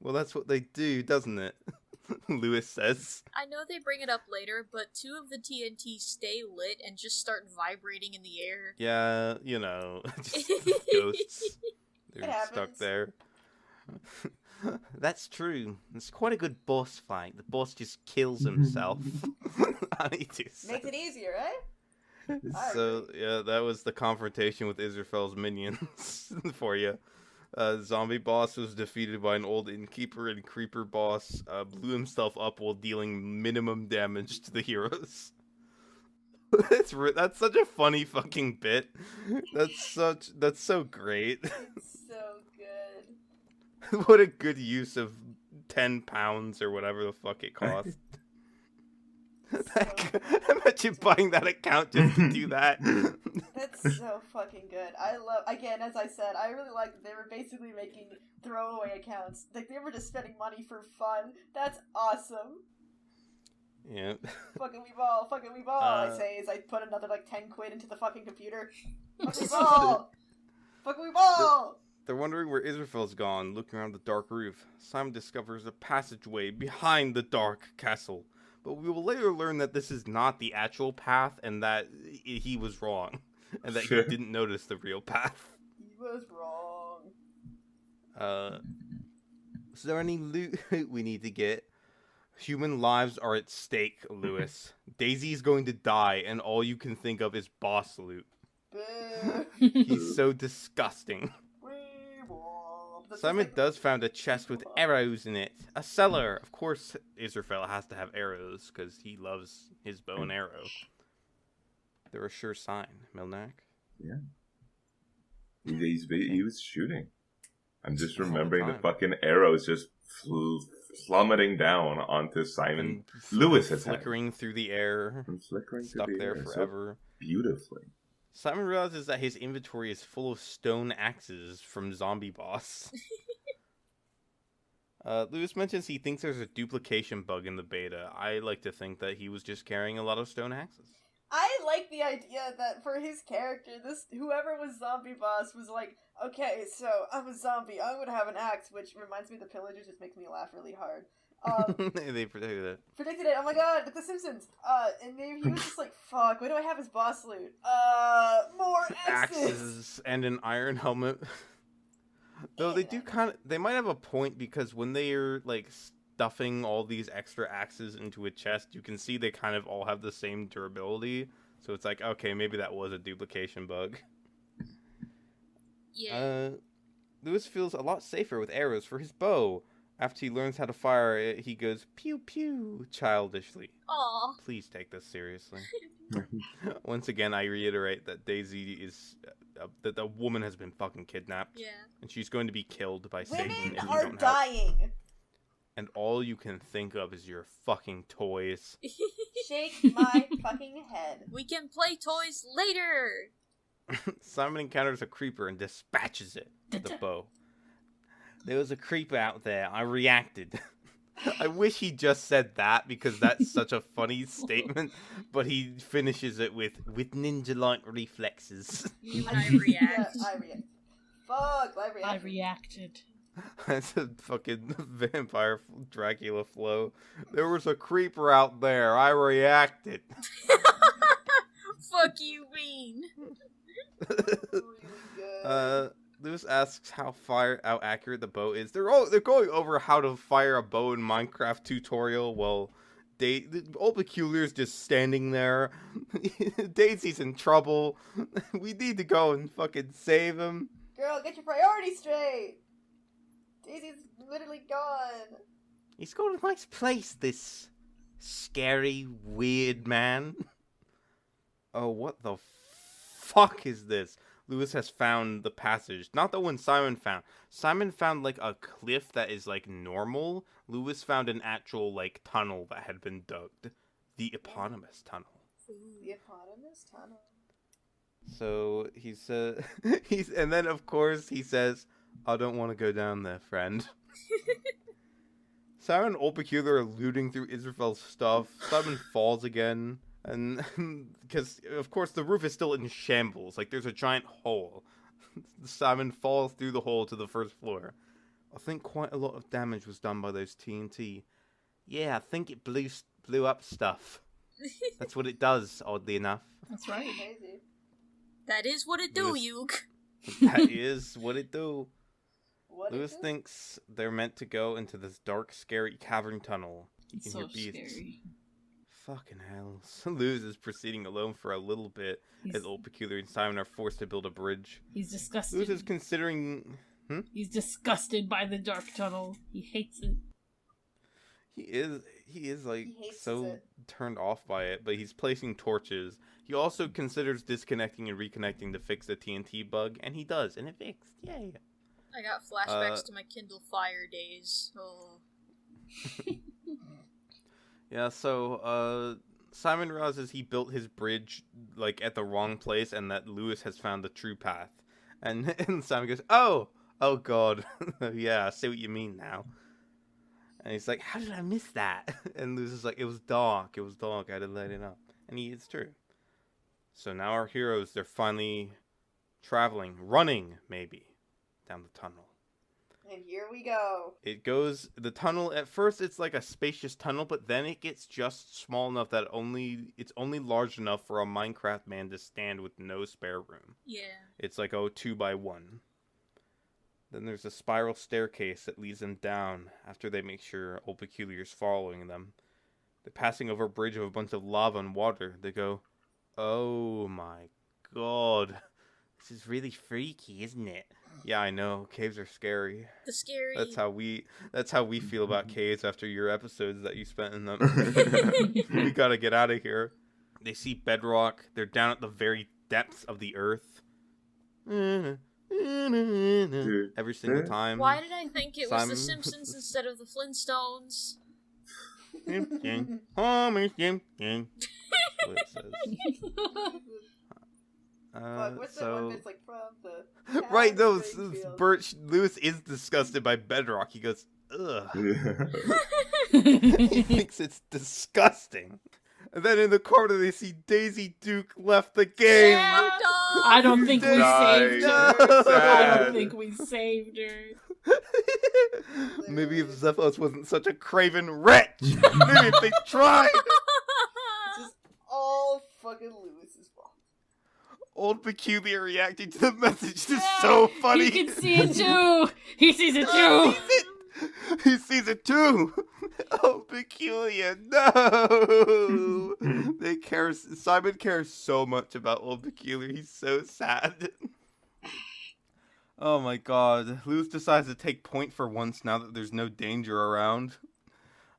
Well, that's what they do, doesn't it? Lewis says. I know they bring it up later, but 2 of the TNT stay lit and just start vibrating in the air. Yeah, just ghosts. They're It stuck happens. there. That's true. It's quite a good boss fight. The boss just kills himself. I need to say. Makes it easier, eh? So, yeah, that was the confrontation with Israphel's minions for you. Zombie boss was defeated by an old innkeeper, and creeper boss blew himself up while dealing minimum damage to the heroes. That's such a funny fucking bit. That's so great. It's so good. What a good use of £10 or whatever the fuck it cost. Imagine buying that account just to do that. That's so fucking good. I love, again, as I said, I really like that they were basically making throwaway accounts. Like, they were just spending money for fun. That's awesome. Yeah. Fucking we ball, I say as I put another, 10 quid into the fucking computer. Fucking we ball! Fucking we ball! they're wondering where Israphel's gone, looking around the dark roof. Simon discovers a passageway behind the dark castle. But we will later learn that this is not the actual path and that he was wrong. And that he didn't notice the real path. He was wrong. Is there any loot we need to get? Human lives are at stake, Lewis. Daisy's going to die, and all you can think of is boss loot. Boo. He's so disgusting. That's Simon like- does find a chest with arrows in it. A cellar. Of course, Israphel has to have arrows, because he loves his bow and arrow. They're a sure sign, Milnak. Yeah. He was shooting. I'm just All the remembering the time. fucking arrows just plummeting down onto Simon And Lewis's head. flickering through the air, And flickering stuck through the there air so forever. beautifully. Simon realizes that his inventory is full of stone axes from Zombie Boss. Lewis mentions he thinks there's a duplication bug in the beta. I like to think that he was just carrying a lot of stone axes. I like the idea that for his character, whoever was Zombie Boss was like, okay, so I'm a zombie, I'm gonna have an axe, which reminds me of the Pillagers, just makes me laugh really hard. They predicted it. Predicted it, oh my god, like The Simpsons. And maybe he was just like, fuck, what do I have as boss loot? More axes! Axes and an iron helmet. Though they do they might have a point because when they're like stuffing all these extra axes into a chest, you can see they kind of all have the same durability. So it's like, okay, maybe that was a duplication bug. Yeah. Lewis feels a lot safer with arrows for his bow. After he learns how to fire it, he goes pew pew childishly. Aw. Please take this seriously. Once again, I reiterate that Daisy is that the woman has been fucking kidnapped. Yeah. And she's going to be killed by Satan Women if you are don't help. dying! And all you can think of is your fucking toys. Shake my fucking head. We can play toys later! Simon encounters a creeper and dispatches it with a bow. There was a creeper out there. I reacted. I wish he just said that because that's such a funny statement, but he finishes it with ninja-like reflexes. You and I react. Yeah, I react. Fuck, I react. I reacted. That's a fucking vampire Dracula flow. There was a creeper out there. I reacted. Fuck you, Bean. Really good. Lewis asks how accurate the bow is. They're going over how to fire a bow in Minecraft tutorial. Well, Old Peculiar's just standing there. Daisy's in trouble. We need to go and fucking save him. Girl, get your priorities straight! Daisy's literally gone. He's got a nice place, this scary, weird man. Oh, what the fuck is this? Lewis has found the passage. Not the one Simon found. Simon found, like, a cliff that is, like, normal. Lewis found an actual, like, tunnel that had been dug. The eponymous tunnel. The eponymous tunnel. So, and then, of course, he says, I don't want to go down there, friend. Simon and Old Peculiar are looting through Israphel's stuff. Simon falls again. And because, of course, the roof is still in shambles. Like, there's a giant hole. Simon falls through the hole to the first floor. I think quite a lot of damage was done by those TNT. Yeah, I think it blew up stuff. That's what it does, oddly enough. That's right. Crazy. That is what it do, Lewis- Yuke. That is what it do. What Lewis is it? thinks they're meant to go into this dark, scary cavern tunnel. You It's can so hear beasts. scary. Fucking hell. Lewis is proceeding alone for a little bit He's, as Old Peculiar and Simon are forced to build a bridge. he's disgusted. Lewis is considering... He's disgusted by the dark tunnel. He hates it. He is like He hates so it. turned off by it, but he's placing torches. He also considers disconnecting and reconnecting to fix the TNT bug, and he does, and it fixed. Yay. I got flashbacks to my Kindle Fire days. Oh. Yeah, so Simon realizes he built his bridge like at the wrong place and that Lewis has found the true path. And Simon goes, "Oh god." Yeah, I see what you mean now. And he's like, "How did I miss that?" And Lewis is like, it was dark, I had to light it up." And it's true. So now our heroes, they're finally traveling, running maybe, down the tunnel. And here we go. The tunnel, at first it's like a spacious tunnel, but then it gets just small enough that it's only large enough for a Minecraft man to stand with no spare room. Yeah. It's like, 2x1. Then there's a spiral staircase that leads them down after they make sure Old Peculiar's following them. They're passing over a bridge of a bunch of lava and water. They go, oh my god. This is really freaky, isn't it? Yeah, I know. Caves are scary. The scary. That's how we feel about caves after your episodes that you spent in them. We gotta get out of here. They see bedrock. They're down at the very depths of the earth. Every single time. Why did I think it was Simon- the Simpsons instead of the Flintstones? That's what it says. Fuck, what's that one that's like from the Right, no, Springfield? Lewis is disgusted by bedrock. He goes, ugh. He thinks it's disgusting. And then in the corner they see Daisy Duke left the game. Yeah. I don't think we saved her. No. I Sad. don't think we saved her. Maybe if Zephos wasn't such a craven wretch. Maybe if they tried. This is all fucking Lewis's fault. Old Peculiar reacting to the message is so funny. He can see it too. He sees it He too. sees it. He sees it too. Old Peculiar, no. Simon cares so much about Old Peculiar. He's so sad. Oh my god. Lewis decides to take point for once now that there's no danger around.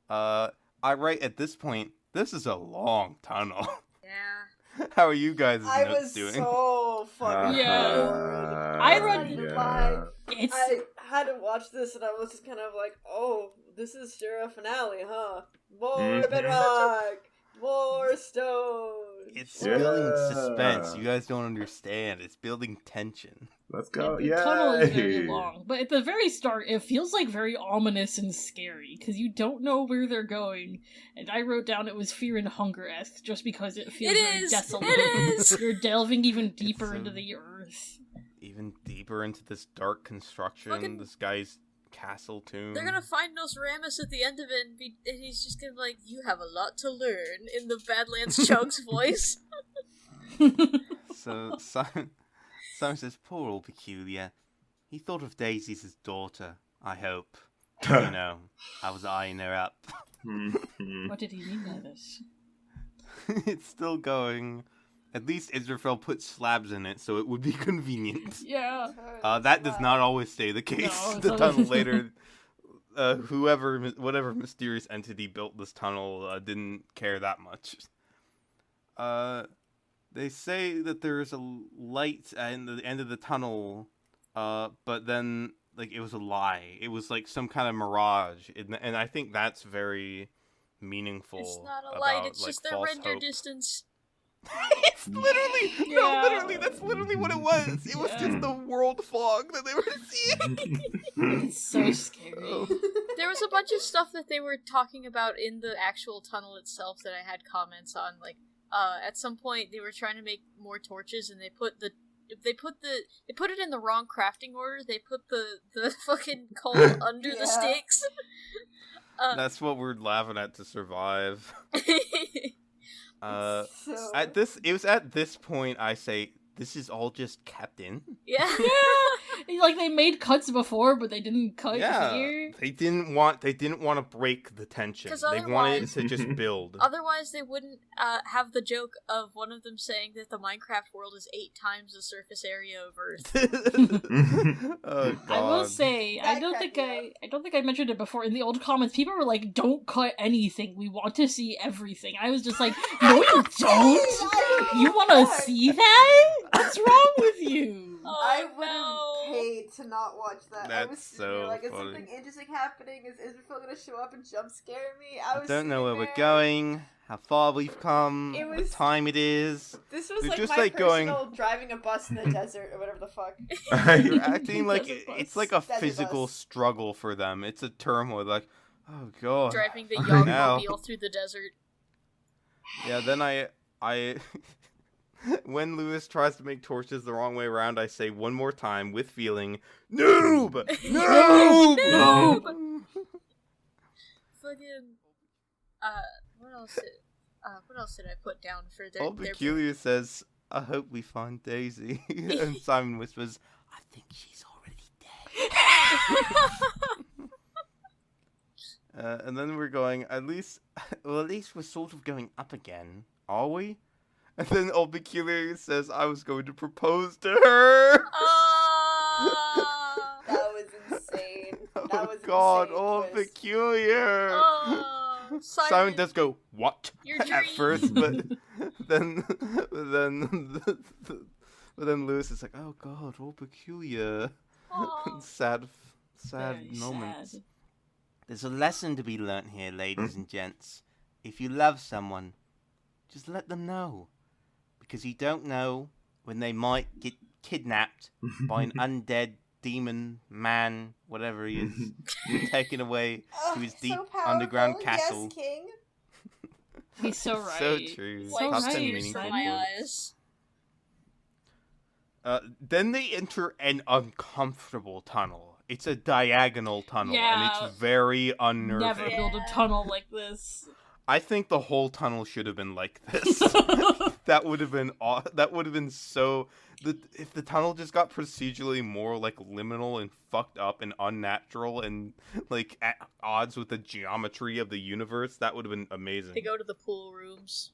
I write at this point, this is a long tunnel. Yeah. How are you guys' I notes was doing? so fucking Yeah. bored. I I'm read- not even lying. It's I had to watch this and I was just kind of like, oh, this is sure a finale, huh? More Mhm. bedrock, more stone. It's Yeah. building suspense. You guys don't understand. It's building tension. Let's go. the Yeah. tunnel is very long, but at the very start, it feels like very ominous and scary because you don't know where they're going. And I wrote down it was Fear and Hunger-esque just because it feels It very is! desolate. It is! You're delving even deeper It's, into the earth. Even deeper into this dark construction, Fucking- this guy's castle tomb. They're gonna find Nosramus at the end of it, and he's just gonna be like, "You have a lot to learn," in the Badlands Chug's voice. So Simon says, poor Old Peculiar. He thought of Daisy as his daughter, I hope. You know, I was eyeing her up. What did he mean by this? It's still going. At least Israphel put slabs in it, so it would be convenient. Yeah. That does not always stay the case. No, The it's tunnel always- later, whatever mysterious entity built this tunnel didn't care that much. They say that there's a light in the end of the tunnel, but then like it was a lie. It was like some kind of mirage, and I think that's very meaningful. It's not a about, light; it's like, just their false render hope. distance. It's literally Yeah. that's literally what it was. It was Yeah. just the world fog that they were seeing. It's so scary. Oh. There was a bunch of stuff that they were talking about in the actual tunnel itself that I had comments on. Like, at some point they were trying to make more torches, and they put it in the wrong crafting order. They put the fucking coal under the Yeah. sticks. That's what we're laughing at to survive. So- It was at this point I say this is all just kept in. Yeah. Yeah, like they made cuts before, but they didn't cut here. They didn't want to break the tension. 'Cause They wanted it otherwise- to just build. Otherwise, they wouldn't have the joke of one of them saying that the Minecraft world is 8 times the surface area of Earth. Oh god. I will say, I That don't cracked think me I don't think I mentioned it before. In the old comments, people were like, "Don't cut anything. We want to see everything." I was just like, "No, you don't. You want to see that? What's wrong with you?" I Oh, wouldn't no. pay to not watch that. I was That's sitting there so like, is funny. something interesting happening? Is Israphel gonna show up and jump scare me? I was don't know where sitting we're there. going, how far we've come, It what was- time it is. This was They're like just, my like, going- personal driving a bus in the desert or whatever the fuck. You're acting like Desert bus. it's like a Desert physical bus. struggle for them. It's a turmoil. Like, oh god. Driving the I know. Yogmobile through the desert. Yeah. Then I When Lewis tries to make torches the wrong way around, I say one more time with feeling, noob! Noob! Noob! Fucking, what else did I put down for their... Old Peculiar says, I hope we find Daisy. And Simon whispers, I think she's already dead. And then we're going, at least we're sort of going up again, are we? And then Old Peculiar says, I was going to propose to her. That was insane. That was God, insane Old twist. Peculiar. Simon does go, what? Your At dream. first, but then Lewis is like, oh God, Old Peculiar. Aw. Sad Very moments. sad. There's a lesson to be learnt here, ladies and gents. If you love someone, just let them know. Because you don't know when they might get kidnapped by an undead demon man, whatever he is, taken away to his deep So powerful. underground castle. Yes, King. He's so right. So true. So Top 10 right. meaningful from Simon. my quotes. eyes. Then they enter an uncomfortable tunnel. It's a diagonal tunnel, and Yeah. it's very unnerving. Never build a tunnel like this. I think the whole tunnel should have been like this. That would have been so. If the tunnel just got procedurally more like liminal and fucked up and unnatural and like at odds with the geometry of the universe, that would have been amazing. They go to the pool rooms.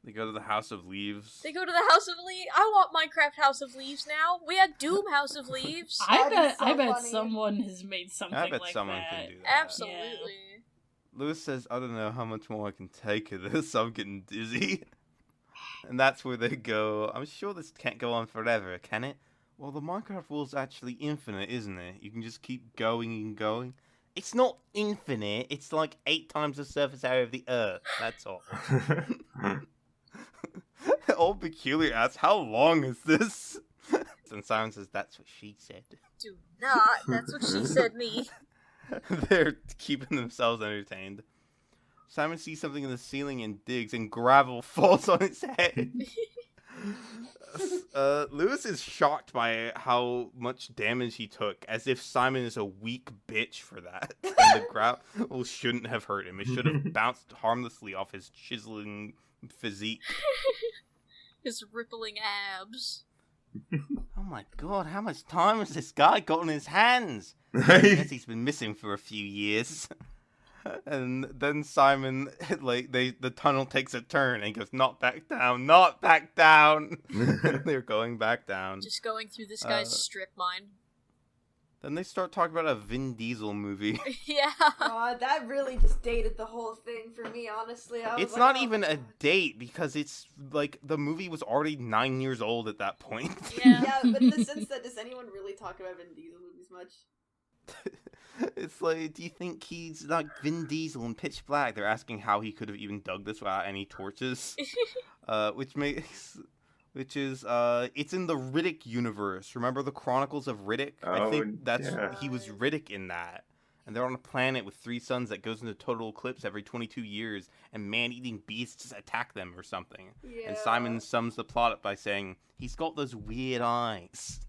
They go to the House of Leaves. They go to the House of Leaves. I want Minecraft House of Leaves now. We had Doom House of Leaves. I That'd be so bet funny. someone has made something I bet like someone that. can do that. Absolutely. Lewis says, I don't know how much more I can take of this. I'm getting dizzy. And that's where they go. I'm sure this can't go on forever, can it? Well, the Minecraft world's actually infinite, isn't it? You can just keep going and going. It's not infinite. It's like 8 times the surface area of the Earth. That's all. Old Peculiar asks, how long is this? And Simon says, that's what she said. Do not. That's what she said me. They're keeping themselves entertained. Simon sees something in the ceiling and digs, and gravel falls on his head. Lewis is shocked by how much damage he took, as if Simon is a weak bitch for that. And the gravel shouldn't have hurt him. It should have bounced harmlessly off his chiseling physique. His rippling abs. Oh my God, how much time has this guy got on his hands? I guess he's been missing for a few years. And then Simon, the tunnel takes a turn and he goes, not back down, not back down. And they're going back down. Just going through this guy's strip mine. Then they start talking about a Vin Diesel movie. Yeah. God, that really just dated the whole thing for me, honestly. I was It's like, not oh, even a date because it's like the movie was already 9 years old at that point. Yeah. Yeah, but in the sense that, does anyone really talk about Vin Diesel movies much? It's like, do you think he's like Vin Diesel in Pitch Black? They're asking how he could have even dug this without any torches. Which is it's in the Riddick universe. Remember the Chronicles of Riddick? I Oh, think yeah. he was Riddick in that. And they're on a planet with 3 suns that goes into total eclipse every 22 years, and man-eating beasts attack them or something. Yeah. And Simon sums the plot up by saying, he's got those weird eyes.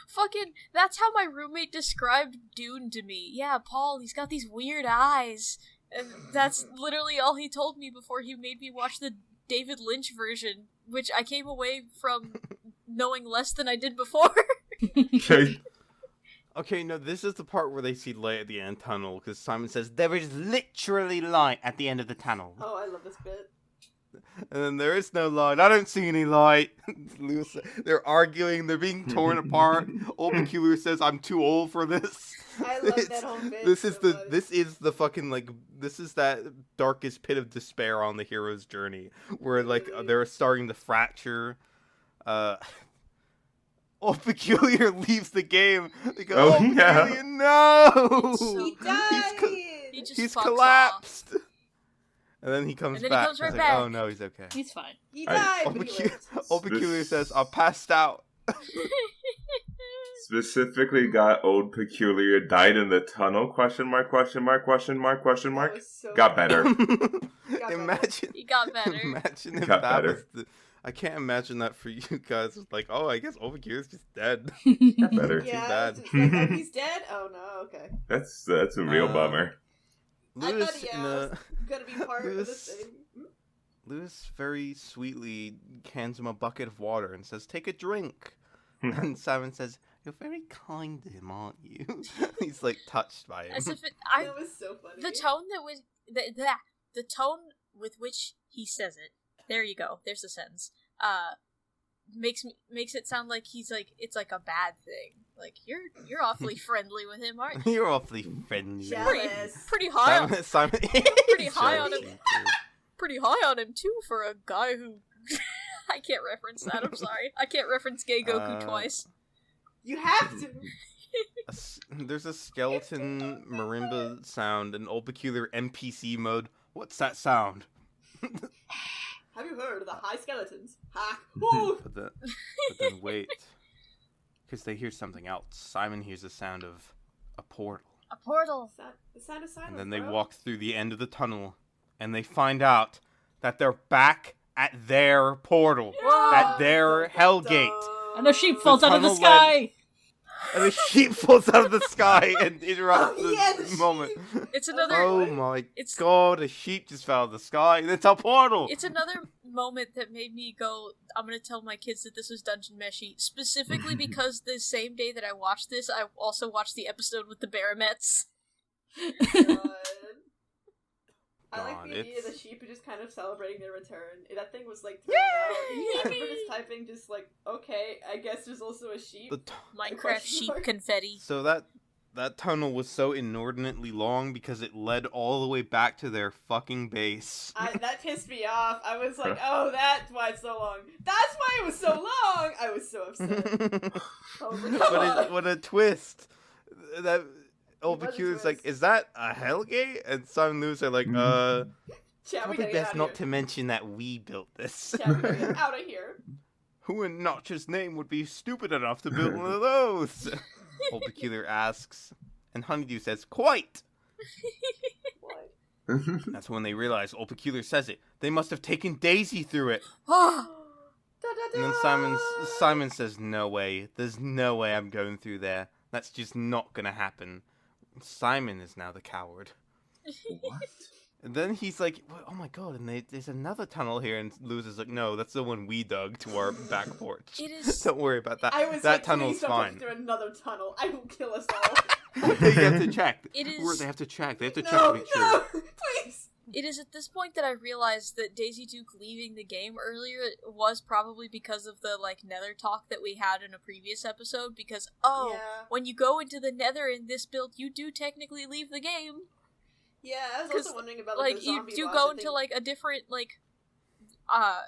Fucking, that's how my roommate described Dune to me. Yeah, Paul, he's got these weird eyes. And that's literally all he told me before he made me watch the David Lynch version, which I came away from knowing less than I did before. Okay. Okay, no, this is the part where they see light at the end of the tunnel, because Simon says, there is literally light at the end of the tunnel. Oh, I love this bit. And then there is no light. I don't see any light. Lewis, they're arguing. They're being torn apart. Old Peculiar says, I'm too old for this. I love that whole bit This is so the much. this is the fucking like this is that darkest pit of despair on the hero's journey where like they're starting to fracture. Old Peculiar leaves the game. They go, Oh, oh yeah. Peculiar, no! He died! He just He's fucks collapsed. And then he comes And then he back. comes right He's back. like, oh no, he's okay. He's fine. He I- died, Old but he Peculiar, lived. Old Peculiar This- says, I passed out. This specifically got Old Peculiar died in the tunnel? Question mark, question mark, question mark, question mark. That was so Got better. Imagine. He got better. Imagine if Got that better. was I can't imagine that for you guys. It's like, oh, I guess Old Peculiar's just dead. Got better. Yeah, bad. it's just like, oh, he's dead? Oh no, okay. That's a real bummer. I Lewis, thought he in was a, gonna be part of Lewis- this thing. Lewis very sweetly hands him a bucket of water and says, "Take a drink." And Simon says, "You're very kind to him, aren't you?" He's like touched by him. As if That was so funny. the tone that was the tone with which he says it. There you go. There's a sentence. Makes it sound like he's like it's like a bad thing. Like you're awfully friendly with him, aren't you? You're awfully friendly. Jealous. Pretty high on Simon, pretty high on Jealous. him. Pretty high on him too for a guy who I can't reference that. I'm sorry. I can't reference Gay Goku twice. You have to. There's a skeleton marimba sound in Old Peculiar NPC mode. What's that sound? Have you heard of the high skeletons? Ha! Woo! But then wait. Because they hear something else. Simon hears the sound of a portal. A portal. The sound of silence. And then they bro. walk through the end of the tunnel. And they find out that they're back at their portal. At their Hellgate. And a sheep falls out of the tunnel sky. And a sheep falls out of the sky and interrupts Oh, yeah, the the moment. It's another Oh my It's- god, a sheep just fell out of the sky. It's a portal! It's another moment that made me go, I'm gonna tell my kids that this was Dungeon Meshi, specifically because the same day that I watched this, I also watched the episode with the Baramets. God. I like God, the idea of the it's- sheep just kind of celebrating their return. That thing was like, I remember just typing, just like, okay, I guess there's also a sheep. The t- Minecraft Question sheep mark? confetti. so that tunnel was so inordinately long because it led all the way back to their fucking base. That pissed me off. I was like, oh, that's why it's so long. That's why it was so long! I was so upset. I was like, come on. What a twist! That Old What a Peculiar's like, twist. is that a Hellgate? And Simon Lewis are like, Chat, we probably gotta get best out not of to mention that we built this. here. Chat, we gotta get out of here. Who in Notch's name would be stupid enough to build one of those? Old Peculiar asks. And Honeydew says, quite! What? That's when they realize Old Peculiar says it. They must have taken Daisy through it. Da, da, And then da. Simon says, no way. There's no way I'm going through there. That's just not gonna happen. Simon is now the coward. What? And then he's like, oh my god, and there's another tunnel here. And Lewis is like, no, that's the one we dug to our back porch. It is- Don't worry about that. I was That like, tunnel's please don't fine. put me through another tunnel. I will kill us all. They have to check. It is- They have to check. They have to check No, to make sure. no, please. It is at this point that I realized that Daisy Duke leaving the game earlier was probably because of the, like, nether talk that we had in a previous episode, because, Yeah. when you go into the nether in this build, you do technically leave the game. Yeah, I was 'Cause, also wondering about Like, the you zombie do boss, go I into, think. like, a different, like, I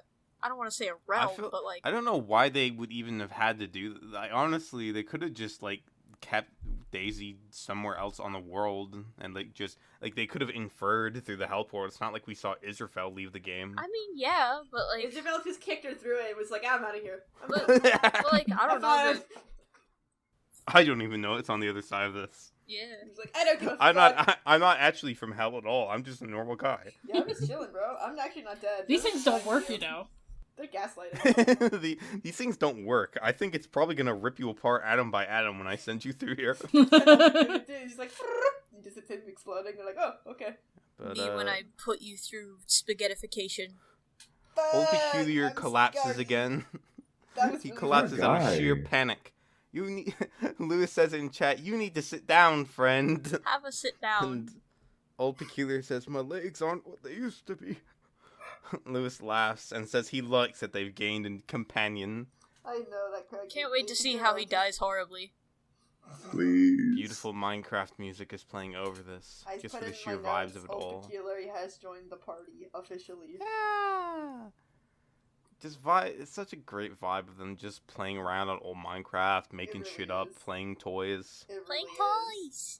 don't want to say a realm, feel- but, like, I don't know why they would even have had to do that. Like, honestly, they could have just, like, kept Daisy somewhere else on the world and, like, just, like, they could have inferred through the hell portal. It's not like we saw Israphel leave the game. I mean, yeah, but, like, Isabel just kicked her through it and was like, I'm out of here. I'm but, done. but, like, I don't know, High that, five. I don't even know it's on the other side of this. yeah. He's like, I don't give a I'm fuck. I'm not actually from hell at all. I'm just a normal guy. Yeah, I'm just chilling, bro. I'm actually not dead. These They're things just don't work, trying you to- know. They're gaslighting. These things don't work. I think it's probably gonna rip you apart atom by atom when I send you through here. And then he's like, you just hit him exploding. They're like, oh, okay. But, Me when I put you through spaghettification. Old Fuck, Peculiar I'm collapses scared. again. That was He really collapses Poor out of guy. sheer panic. You need. Lewis says in chat, "You need to sit down, friend." Have a sit down. And Old Peculiar says, "My legs aren't what they used to be." Lewis laughs and says he likes that they've gained a companion. I know that character. Can't wait to see how he dies horribly. Please. Beautiful Minecraft music is playing over this, I just put for the in sheer my vibes notes, of it Old all. Peculiar has joined the party officially. Yeah. It's such a great vibe of them just playing around on old Minecraft, making really shit up, is. playing toys. It Playing really is. toys.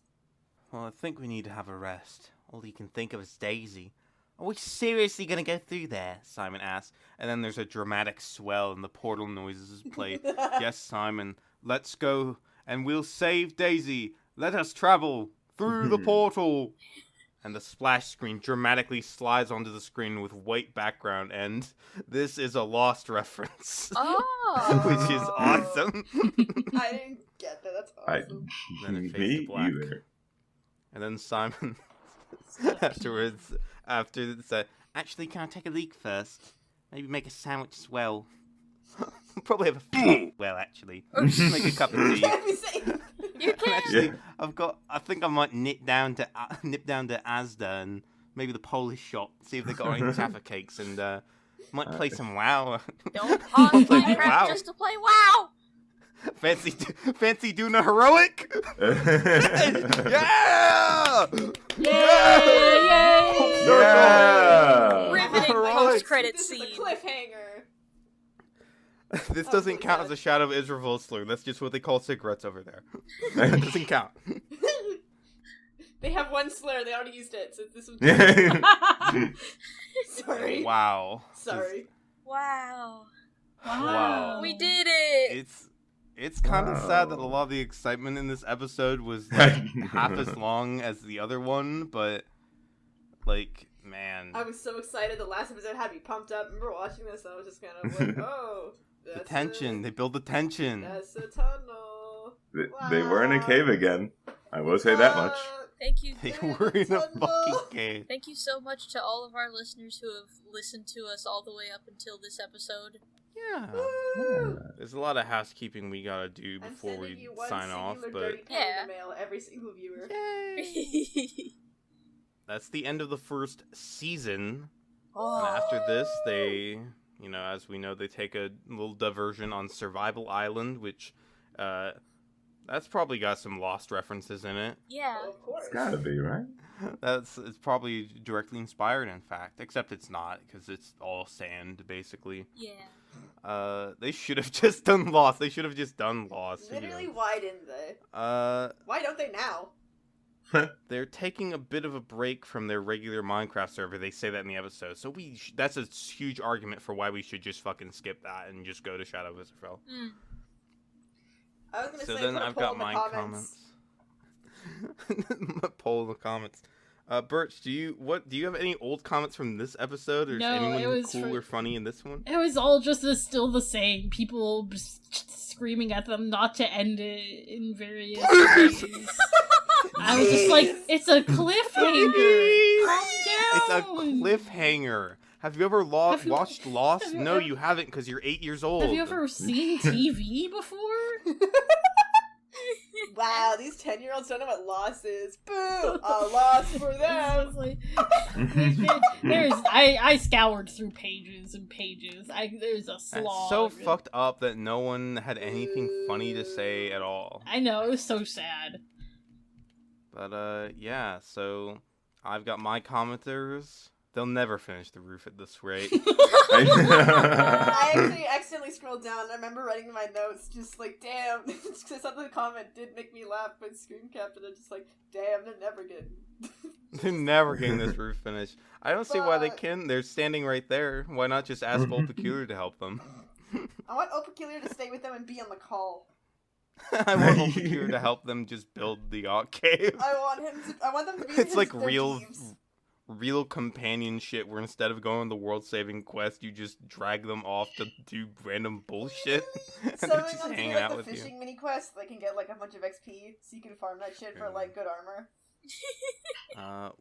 Well, I think we need to have a rest. All you can think of is Daisy. Are we seriously gonna go through there? Simon asks. And then there's a dramatic swell and the portal noises play. Yes, Simon, let's go and we'll save Daisy. Let us travel through the portal. And the splash screen dramatically slides onto the screen with white background, and this is a Lost reference. Oh. Which is awesome. I didn't get that. That's awesome. Then it fades to Me black. either. And then Simon afterwards, after it said, actually, can I take a leak first? Maybe make a sandwich as well. Probably have a well, actually. Make a cup of tea. You can. Actually, I think I might nip down to Asda and maybe the Polish shop, see if they got any Jaffa cakes, and might play some WoW. Don't pause Play Minecraft WoW. just to play WoW. Fancy doing a heroic? Yeah! Yay! Yeah! Riveting Heroic. post-credit This is a scene. cliffhanger. This Oh, doesn't my count God. as a Shadow of Israphel slur. That's just what they call cigarettes over there. That doesn't count. They have one slur. They already used it. So this was. Sorry. Wow. Sorry. Wow. Wow. We did it. It's kind of sad that a Wow. lot of the excitement in this episode was like half as long as the other one, but like, man. I was so excited. The last episode had me pumped up. I remember watching this. And I was just kind of like, oh. The That's tension. They build the tension. That's a tunnel. They were in a cave again. I will say that much. Thank you. They They're were in a tunnel. fucking cave. Thank you so much to all of our listeners who have listened to us all the way up until this episode. Yeah. Woo! There's a lot of housekeeping we gotta do I'm before sending we you one sign off, singular but dirty pen in the mail, every single viewer. that's the end of the first season. Oh. And after this, they, as we know, they take a little diversion on Survival Island, which, that's probably got some Lost references in it. Yeah. Well, of course. It's gotta be, right? It's probably directly inspired, in fact, except it's not, because it's all sand, basically. Yeah. They should have just done Lost. Literally, why didn't they? Why don't they now? They're taking a bit of a break from their regular Minecraft server. They say that in the episode. So that's a huge argument for why we should just fucking skip that and just go to Shadow of Israphel. Mm. I was gonna So say, then put a I've poll got in the my comments. A poll in the comments. Birch, do you have any old comments from this episode, or No, is it anyone was cool or funny in this one? It was all just still the same. People screaming at them not to end it in various ways. I was just like, it's a cliffhanger. Calm down. It's a cliffhanger. Have you ever watched Lost? have you No, ever- you haven't, because you're 8 years old. Have you ever seen TV before? Wow, these 10-year-olds don't know what loss is. Boo! A loss for I them. was like, I scoured through pages and pages. There's a That's slog. so fucked up that no one had anything funny to say at all. I know, it was so sad. But, yeah, so I've got my commenters. They'll never finish the roof at this rate. I actually accidentally scrolled down. I remember writing in my notes, just like, damn. Because I saw the comment did make me laugh when screen capped it. I'm just like, damn, they're never getting. They're never getting this roof finished. I don't see why they Fuck. can. They're standing right there. Why not just ask Old Peculiar to help them? I want Old Peculiar to stay with them and be on the call. I want Old Peculiar to help them just build the yacht cave. I want them to be. It's like their thieves. real companionship where instead of going on the world-saving quest, you just drag them off to do random bullshit. And Some they're of just them do hanging like out the with fishing you. mini quest. They can get like a bunch of XP, so you can farm that shit for like good armor.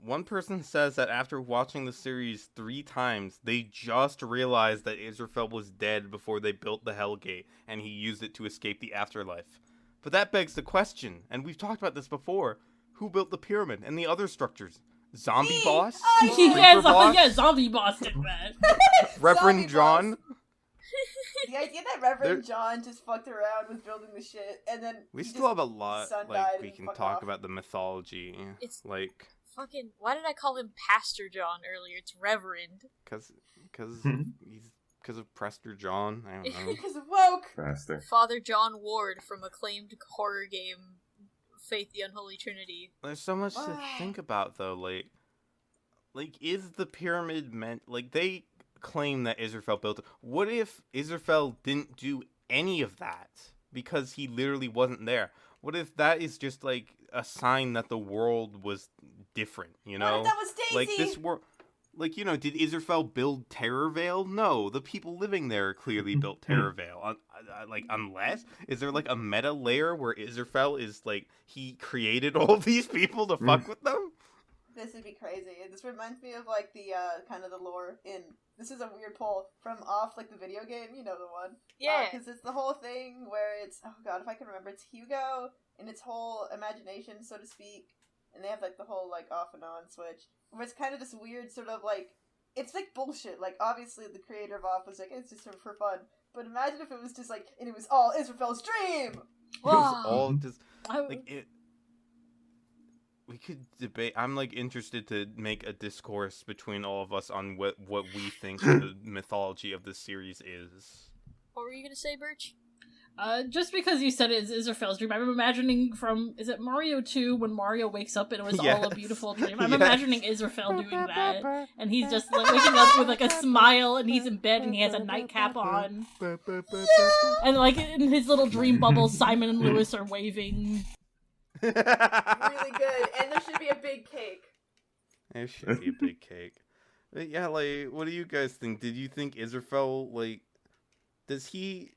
One person says that after watching the series 3 times, they just realized that Israphel was dead before they built the Hellgate, and he used it to escape the afterlife. But that begs the question, and we've talked about this before, who built the pyramid and the other structures? Zombie Me! boss? I Reaper boss? Zombie boss did that. Reverend Zombie John? boss. The idea that Reverend John just fucked around with building the shit, and then We he still just- have a lot, son like, died we and can fuck talk off. about the mythology. It's- Like, Fucking, why did I call him Pastor John earlier? It's Reverend. because of Prester John? I don't know. because of woke. Faster. Father John Ward from acclaimed horror game Faith the Unholy Trinity. There's so much to Wow. think about, though. Like, is the pyramid meant... Like, they claim that Israphel built it. What if Israphel didn't do any of that? because he literally wasn't there? What if that is just like a sign that the world was different, you What know? if that was Daisy? Like this world, like, you know, did Israphel build Terrorvale? No, the people living there clearly built Terrorvale. Like, unless is there like a meta layer where Israphel is like he created all these people to fuck with them? This would be crazy. This reminds me of like the kind of the lore in. This is a weird poll from off like the video game. You know the one. Yeah. Because it's the whole thing where it's oh god if I can remember it's Hugo and its whole imagination so to speak, and they have like the whole like off and on switch. Where it's kind of this weird sort of like it's like bullshit. Like obviously the creator of off was like it's just for fun. But imagine if it was just like and it was all Israphel's dream. It was all just like it. We could debate. I'm like interested to make a discourse between all of us on what we think the mythology of this series is. What were you gonna say, Birch? Just because you said it is Israphel's dream, I'm imagining from, is it Mario 2 when Mario wakes up and it was all a beautiful dream? I'm imagining Israphel doing that, and he's just like waking up with like a smile, and he's in bed and he has a nightcap on, and like in his little dream bubble, Simon and Lewis are waving. Really good, and there should be a big cake. There should be a big cake. But yeah, like, what do you guys think? Did you think Israphel, like, does he...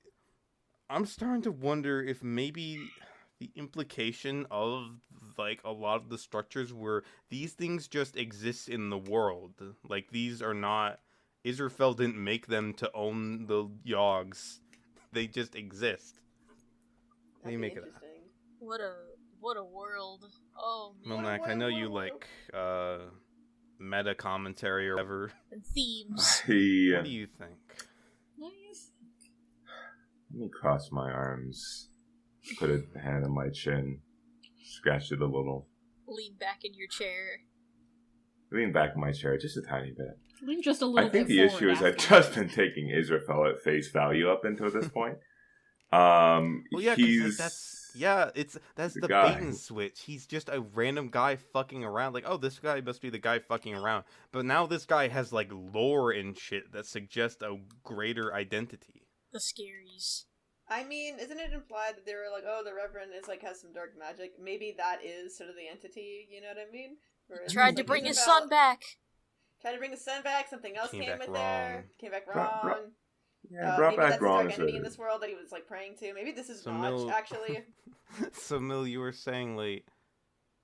I'm starting to wonder if maybe the implication of, like, a lot of the structures were these things just exist in the world. Like, these are not... Israphel didn't make them to own the Yogs. They just exist. What do you make of that? What a world. Oh, man. Milnak, I know you like, meta commentary or whatever. And themes. Yeah. What do you think? Let me cross my arms, put a hand on my chin, scratch it a little. Lean back in your chair. Lean back in my chair just a tiny bit. Lean just a little I think bit the issue is I've just been taking Israphel at face value up until this point. Well, yeah, he's... that's the guy. bait and switch. He's just a random guy fucking around. Like, oh, this guy must be the guy fucking around. But now this guy has, like, lore and shit that suggests a greater identity. The scaries. I mean, isn't it implied that they were like, oh, the Reverend is like has some dark magic? Maybe that is sort of the entity. You know what I mean? Whereas Tried it's to like bring his Isabel- son back. Tried to bring his son back. Something else Came came back in wrong. there. Came back Brought- wrong. Yeah, brought maybe back that's his wrong. dark entity in this world that he was like praying to. Maybe this is So Notch, actually. So, Mil, you were saying, like,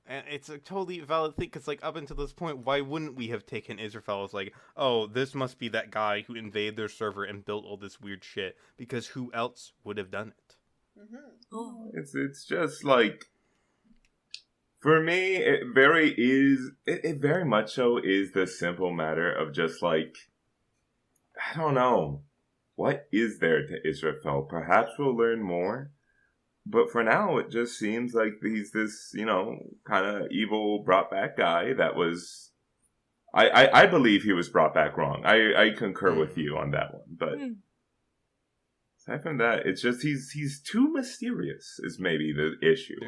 and it's a totally valid thing, because, like, up until this point, why wouldn't we have taken Israphel as, like, oh, this must be that guy who invaded their server and built all this weird shit, because who else would have done it? Mm-hmm. Oh. It's just like, for me, it very much so is the simple matter of just like, I don't know, what is there to Israphel? Perhaps we'll learn more. But for now, it just seems like he's this, you know, kind of evil brought back guy that was... I believe he was brought back wrong. I concur with you on that one. But aside from that, it's just he's too mysterious is maybe the issue.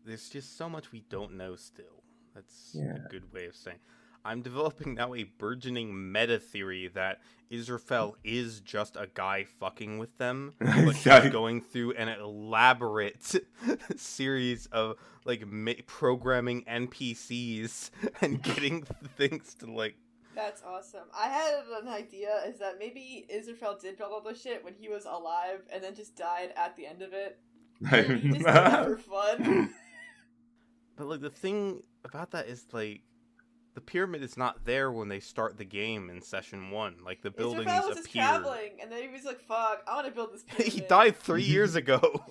There's just so much we don't know still. That's Yeah. a good way of saying. I'm developing now a burgeoning meta theory that Israphel is just a guy fucking with them, but he's going through an elaborate series of like programming NPCs and getting things to like. That's awesome. I had an idea, is that maybe Israphel did build all this shit when he was alive and then just died at the end of it. He just did that for fun. But like the thing about that is like, the pyramid is not there when they start the game in session 1. Like the buildings Israphel was just appear. traveling, and then he was like, "Fuck, I want to build this pyramid." He died 3 years ago.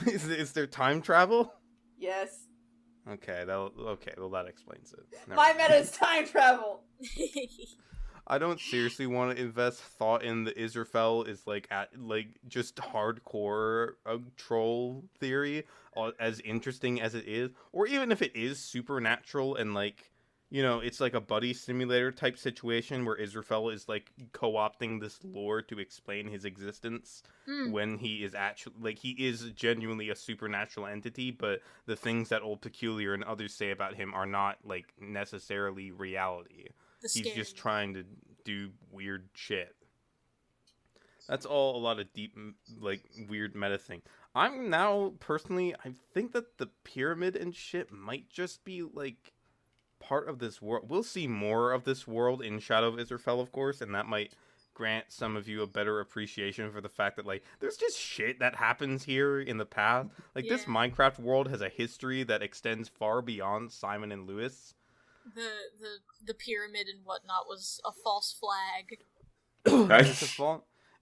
Is there time travel? Yes. Okay, well that explains it. Never My mind. meta is time travel. I don't seriously want to invest thought in the Israphel is like just hardcore troll theory, as interesting as it is, or even if it is supernatural and like, you know, it's like a buddy simulator type situation where Israphel is like co-opting this lore to explain his existence when he is actually like he is genuinely a supernatural entity, but the things that Old Peculiar and others say about him are not like necessarily reality. He's just trying to do weird shit. That's all a lot of deep, like, weird meta thing. I'm now, personally, I think that the pyramid and shit might just be, like, part of this world. We'll see more of this world in Shadow of Israphel, of course, and that might grant some of you a better appreciation for the fact that, like, there's just shit that happens here in the past. Like, this Minecraft world has a history that extends far beyond Simon and Lewis. The pyramid and whatnot was a false flag.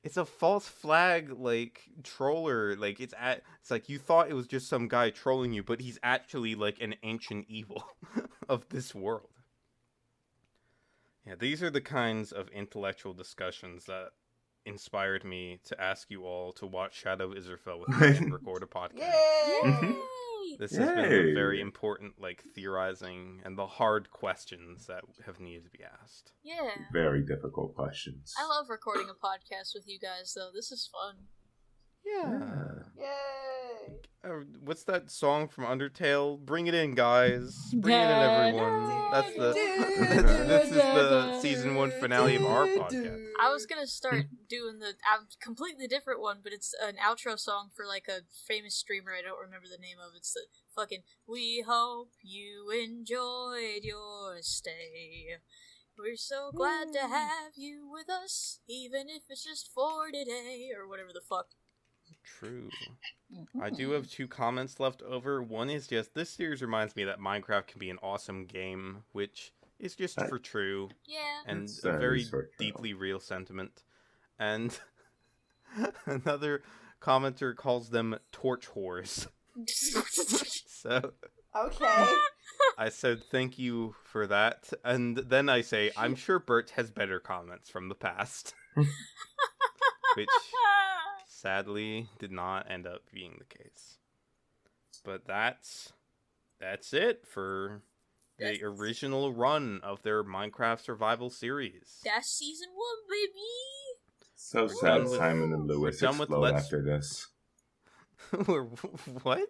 It's a false flag, like, troller. Like, it's like you thought it was just some guy trolling you, but he's actually, like, an ancient evil of this world. Yeah, these are the kinds of intellectual discussions that inspired me to ask you all to watch Shadow of Israphel with me and record a podcast. Yay! This has been the very important, like, theorizing and the hard questions that have needed to be asked. Yeah. Very difficult questions. I love recording a podcast with you guys, though. This is fun. Yeah. Yay! What's that song from Undertale? Bring it in, guys. Bring it in, everyone. That's this is the season 1 finale of our podcast. I was gonna start doing the completely different one, but it's an outro song for like a famous streamer I don't remember the name of. It's the fucking "We hope you enjoyed your stay. We're so glad to have you with us, even if it's just for today," or whatever the fuck. True. I do have 2 comments left over. One is just, this series reminds me that Minecraft can be an awesome game, which is just for true. Yeah. And It's a very sort of deeply real sentiment. And another commenter calls them torch whores. So Okay. I said thank you for that. And then I say, I'm sure Bert has better comments from the past. Which sadly did not end up being the case. But that's it for the original run of their Minecraft survival series. That's season 1, baby. So We're sad done with- Simon and Lewis we're done with explode Let's- after this. What?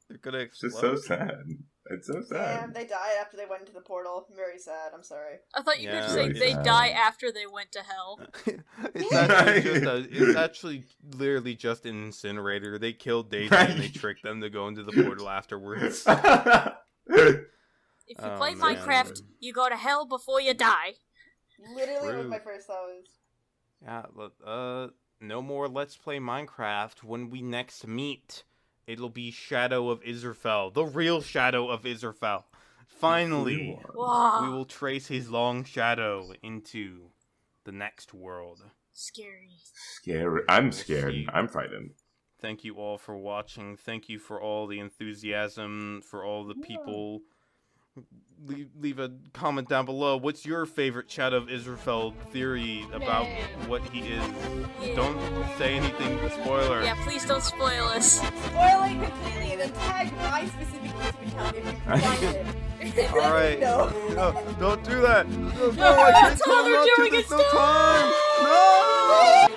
They're gonna It's explode? just so sad. It's so sad. Damn, they died after they went into the portal. Very sad. I'm sorry. I thought you were Yeah. going to say Really they sad. die after they went to hell. It's actually literally just an incinerator. They killed Daisy and they tricked them to go into the portal afterwards. If you Oh, play man. Minecraft, you go to hell before you die. Literally True. what my first thought was. Yeah, no more Let's Play Minecraft. When we next meet, it'll be Shadow of Israphel. The real Shadow of Israphel. Finally, Wow. we will trace his long shadow into the next world. Scary. Scary. I'm We'll scared. see. I'm frightened. Thank you all for watching. Thank you for all the enthusiasm, for all the people. Leave a comment down below. What's your favorite Shadow of Israphel theory about what he is? Yeah. Don't say anything. Spoiler. Yeah, please don't spoil us. Spoil it completely and then tag my specific YouTube account if you can find it. All right. No. No, don't do that. No, No, I can't that's how tell they're not to. doing it There's no still. time. No.